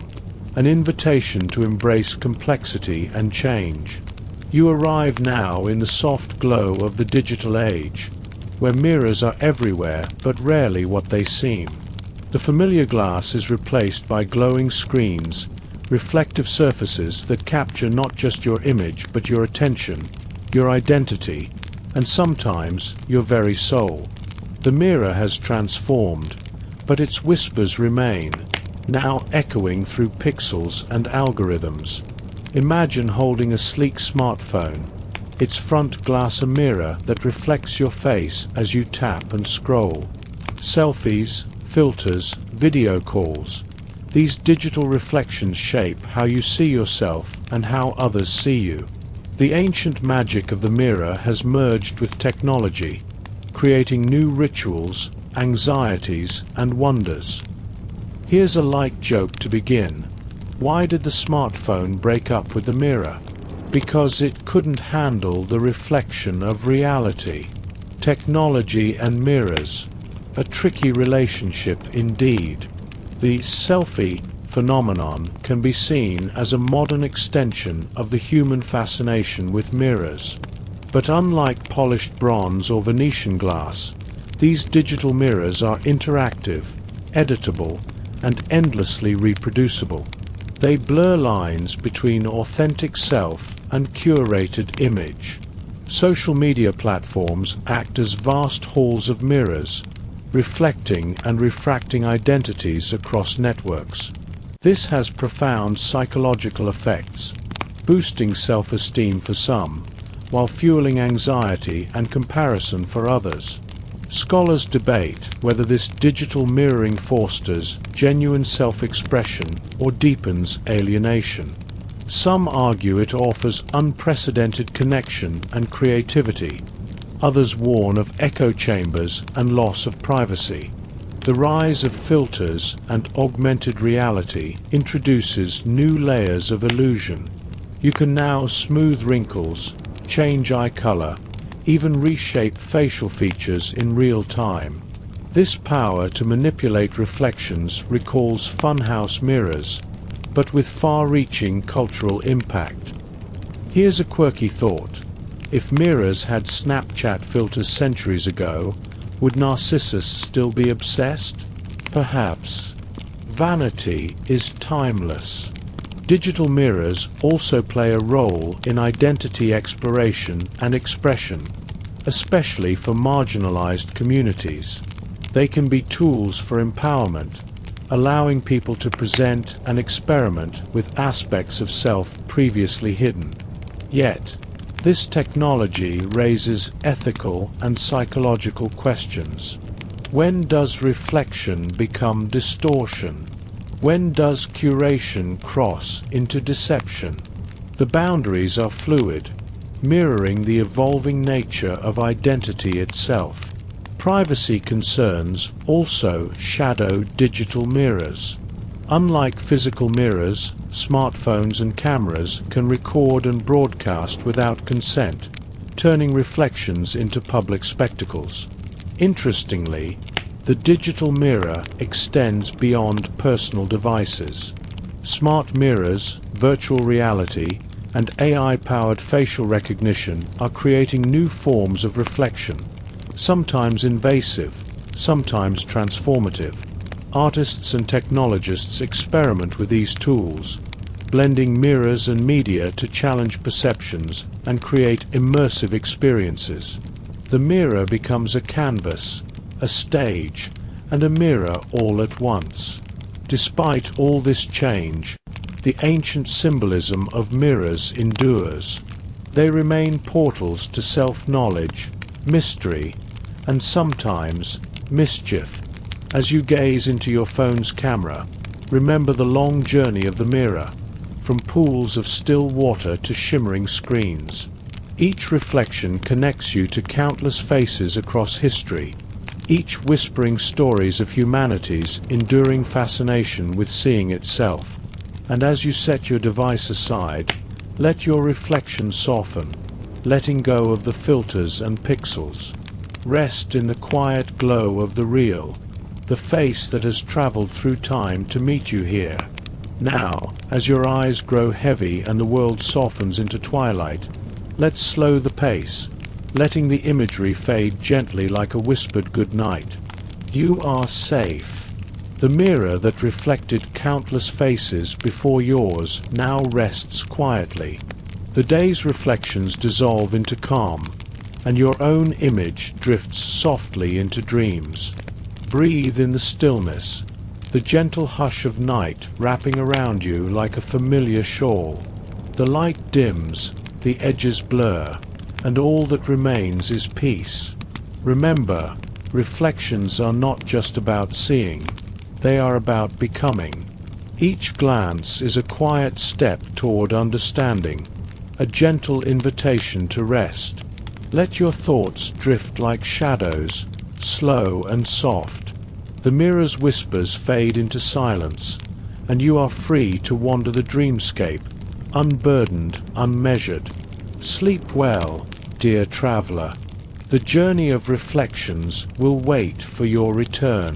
an invitation to embrace complexity and change. You arrive now in the soft glow of the digital age, where mirrors are everywhere but rarely what they seem. The familiar glass is replaced by glowing screens, reflective surfaces that capture not just your image but your attention, your identity, and sometimes your very soul. The mirror has transformed, but its whispers remain, now echoing through pixels and algorithms. Imagine holding a sleek smartphone, its front glass a mirror that reflects your face as you tap and scroll. Selfies, filters, video calls. These digital reflections shape how you see yourself and how others see you. The ancient magic of the mirror has merged with technology, creating new rituals, anxieties, and wonders. Here's a light joke to begin. Why did the smartphone break up with the mirror? Because it couldn't handle the reflection of reality. Technology and mirrors. A tricky relationship indeed. The selfie phenomenon can be seen as a modern extension of the human fascination with mirrors. But unlike polished bronze or Venetian glass, these digital mirrors are interactive, editable, and endlessly reproducible. They blur lines between authentic self and curated image. Social media platforms act as vast halls of mirrors, reflecting and refracting identities across networks. This has profound psychological effects, boosting self-esteem for some, while fueling anxiety and comparison for others. Scholars debate whether this digital mirroring fosters genuine self-expression or deepens alienation. Some argue it offers unprecedented connection and creativity. Others warn of echo chambers and loss of privacy. The rise of filters and augmented reality introduces new layers of illusion. You can now smooth wrinkles, change eye color, even reshape facial features in real time. This power to manipulate reflections recalls funhouse mirrors, but with far-reaching cultural impact. Here's a quirky thought. If mirrors had Snapchat filters centuries ago, would Narcissus still be obsessed? Perhaps. Vanity is timeless. Digital mirrors also play a role in identity exploration and expression, especially for marginalized communities. They can be tools for empowerment, allowing people to present and experiment with aspects of self previously hidden. Yet, this technology raises ethical and psychological questions. When does reflection become distortion? When does curation cross into deception? The boundaries are fluid, mirroring the evolving nature of identity itself. Privacy concerns also shadow digital mirrors. Unlike physical mirrors, smartphones and cameras can record and broadcast without consent, turning reflections into public spectacles. Interestingly, the digital mirror extends beyond personal devices. Smart mirrors, virtual reality, and AI-powered facial recognition are creating new forms of reflection, sometimes invasive, sometimes transformative. Artists and technologists experiment with these tools, blending mirrors and media to challenge perceptions and create immersive experiences. The mirror becomes a canvas, a stage, and a mirror all at once. Despite all this change, the ancient symbolism of mirrors endures. They remain portals to self-knowledge, mystery, and sometimes mischief. As you gaze into your phone's camera, remember the long journey of the mirror, from pools of still water to shimmering screens. Each reflection connects you to countless faces across history, each whispering stories of humanity's enduring fascination with seeing itself. And as you set your device aside, let your reflection soften, letting go of the filters and pixels. Rest in the quiet glow of the real, the face that has traveled through time to meet you here. Now, as your eyes grow heavy and the world softens into twilight, let's slow the pace, letting the imagery fade gently like a whispered goodnight. You are safe. The mirror that reflected countless faces before yours now rests quietly. The day's reflections dissolve into calm, and your own image drifts softly into dreams. Breathe in the stillness, the gentle hush of night wrapping around you like a familiar shawl. The light dims, the edges blur, and all that remains is peace. Remember, reflections are not just about seeing, they are about becoming. Each glance is a quiet step toward understanding, a gentle invitation to rest. Let your thoughts drift like shadows, slow and soft. The mirror's whispers fade into silence, and you are free to wander the dreamscape, unburdened, unmeasured. Sleep well, dear traveler. The journey of reflections will wait for your return.